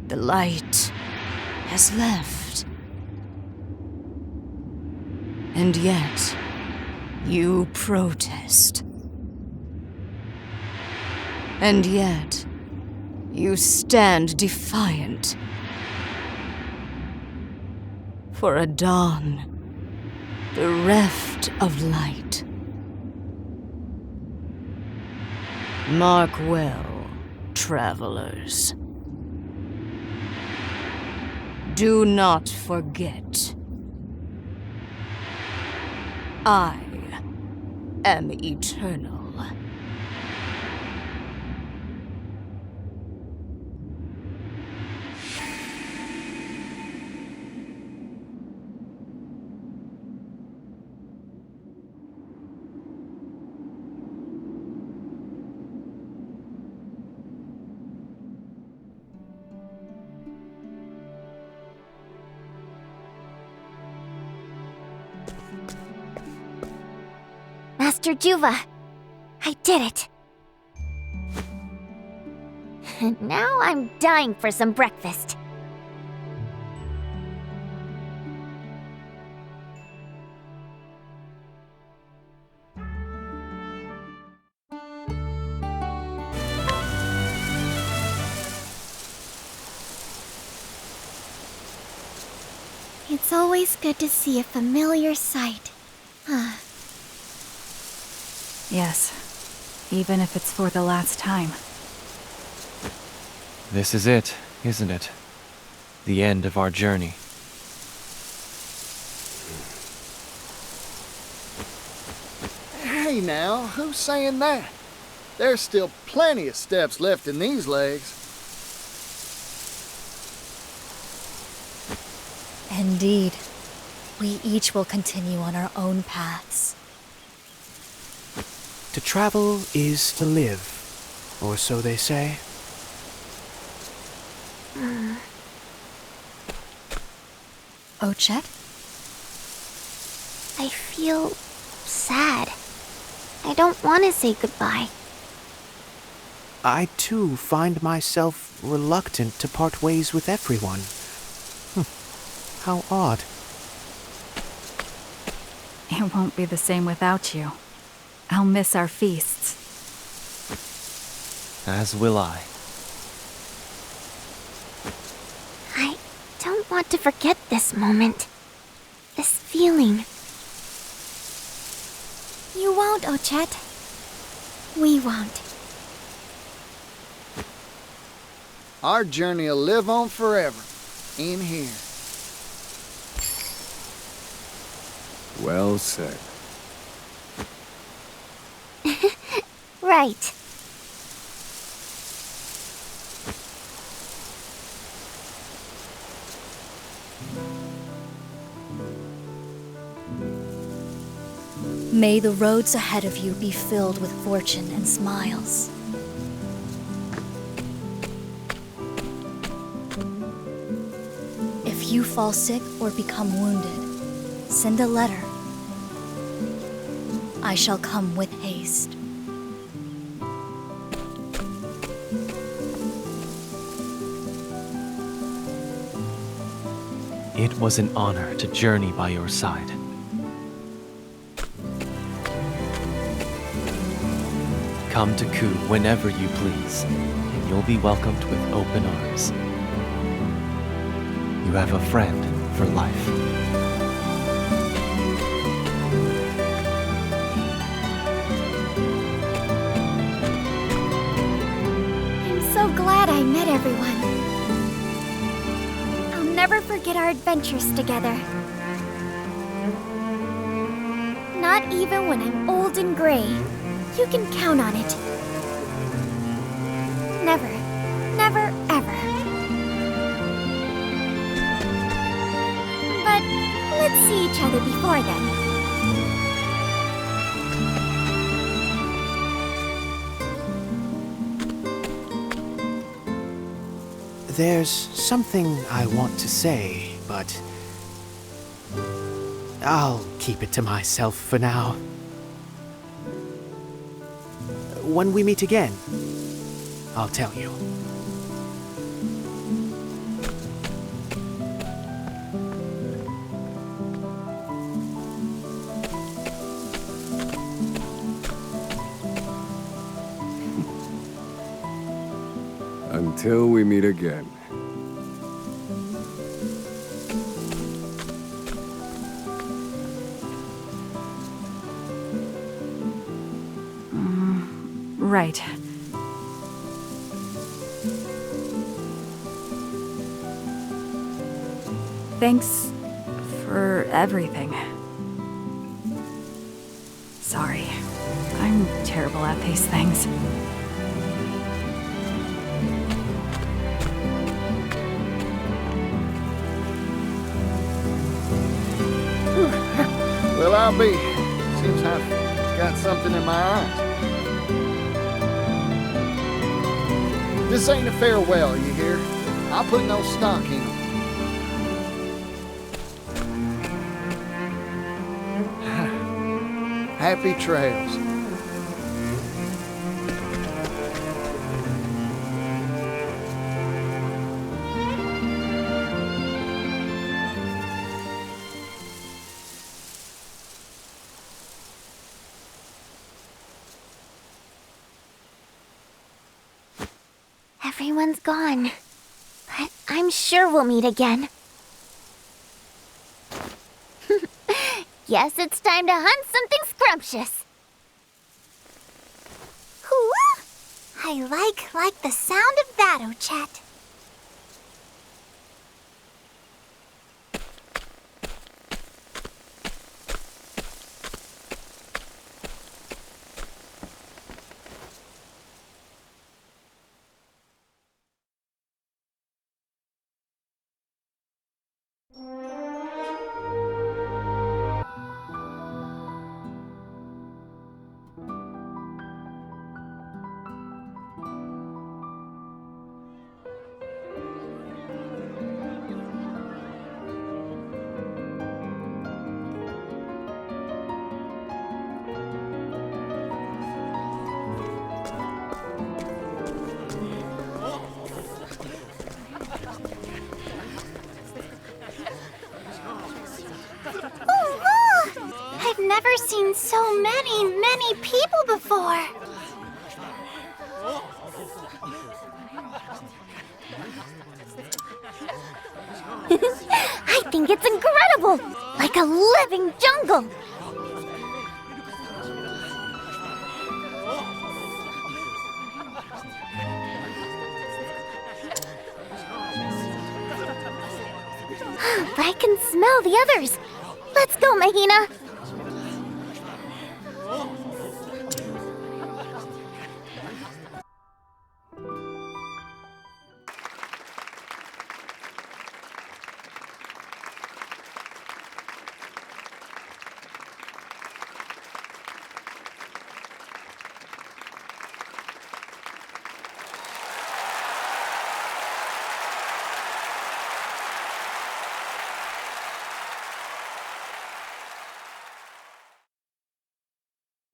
The light has left. And yet, you protest. And yet, you stand defiant. For a dawn, bereft of light. Mark well, travelers. Do not forget. I am eternal. Master Juva, I did it. And now I'm dying for some breakfast. It's always good to see a familiar sight. Yes, even if it's for the last time. This is it, isn't it? The end of our journey. Hey now, who's saying that? There's still plenty of steps left in these legs. Indeed. We each will continue on our own paths. To travel is to live, or so they say. Ochet? I feel sad. I don't want to say goodbye. I too find myself reluctant to part ways with everyone. How odd. It won't be the same without you. I'll miss our feasts. As will I. I don't want to forget this moment. This feeling. You won't, Ochet. We won't. Our journey'll live on forever, in here. Well said. Right. May the roads ahead of you be filled with fortune and smiles. If you fall sick or become wounded, send a letter. I shall come with haste. It was an honor to journey by your side. Come to Ku whenever you please, and you'll be welcomed with open arms. You have a friend for life. I'm so glad I met everyone. I'll never forget our adventures together. Not even when I'm old and gray. You can count on it. Never, never, ever. But let's see each other before then. There's something I want to say, but I'll keep it to myself for now. When we meet again, I'll tell you. Until we meet again. Right. Thanks for everything. Sorry. I'm terrible at these things. Well, I'll be. Seems I've got something in my eyes. This ain't a farewell, you hear? I'll put no stock in them. Happy trails. Everyone's gone. But I'm sure we'll meet again. Guess it's time to hunt something scrumptious. Hoo-wah! I like the sound of that, Ochet. I've never seen so many people before. I think it's incredible! Like a living jungle! I can smell the others. Let's go, Mahina.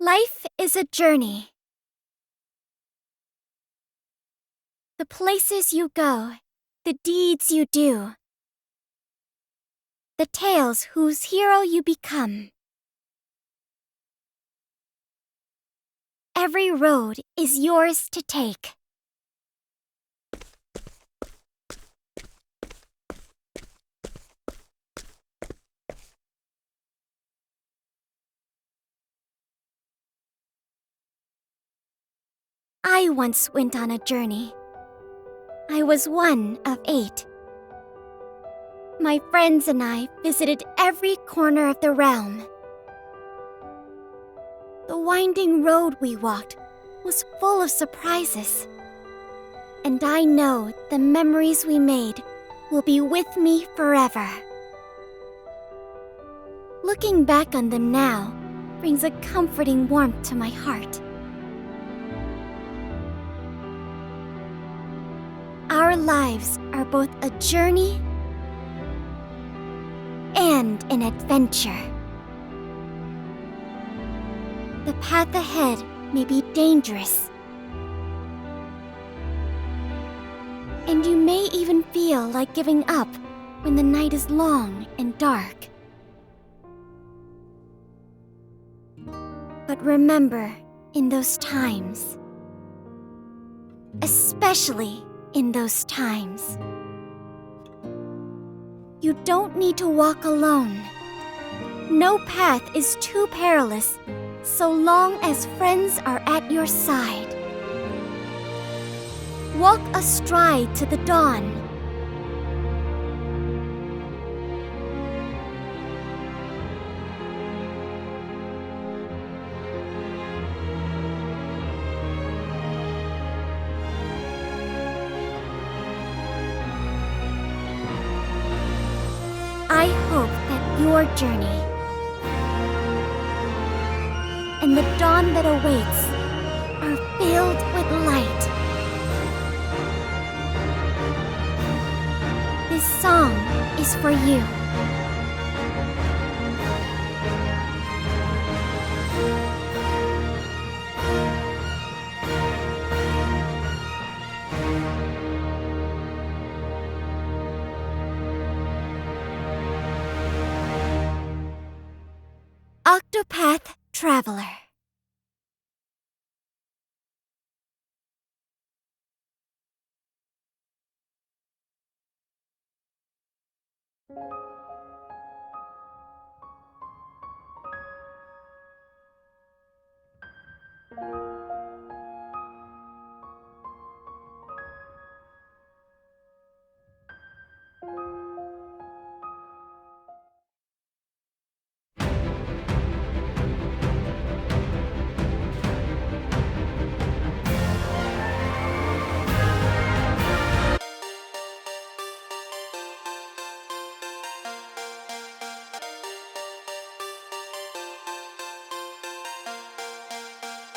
Life is a journey. The places you go, the deeds you do, the tales whose hero you become. Every road is yours to take. I once went on a journey. I was one of 8. My friends and I visited every corner of the realm. The winding road we walked was full of surprises. And I know the memories we made will be with me forever. Looking back on them now brings a comforting warmth to my heart. Our lives are both a journey and an adventure. The path ahead may be dangerous, and you may even feel like giving up when the night is long and dark. But remember, in those times, especially in those times, you don't need to walk alone. No path is too perilous so long as friends are at your side. Walk astride to the dawn. I hope that your journey and the dawn that awaits are filled with light. This song is for you. Octopath Traveler.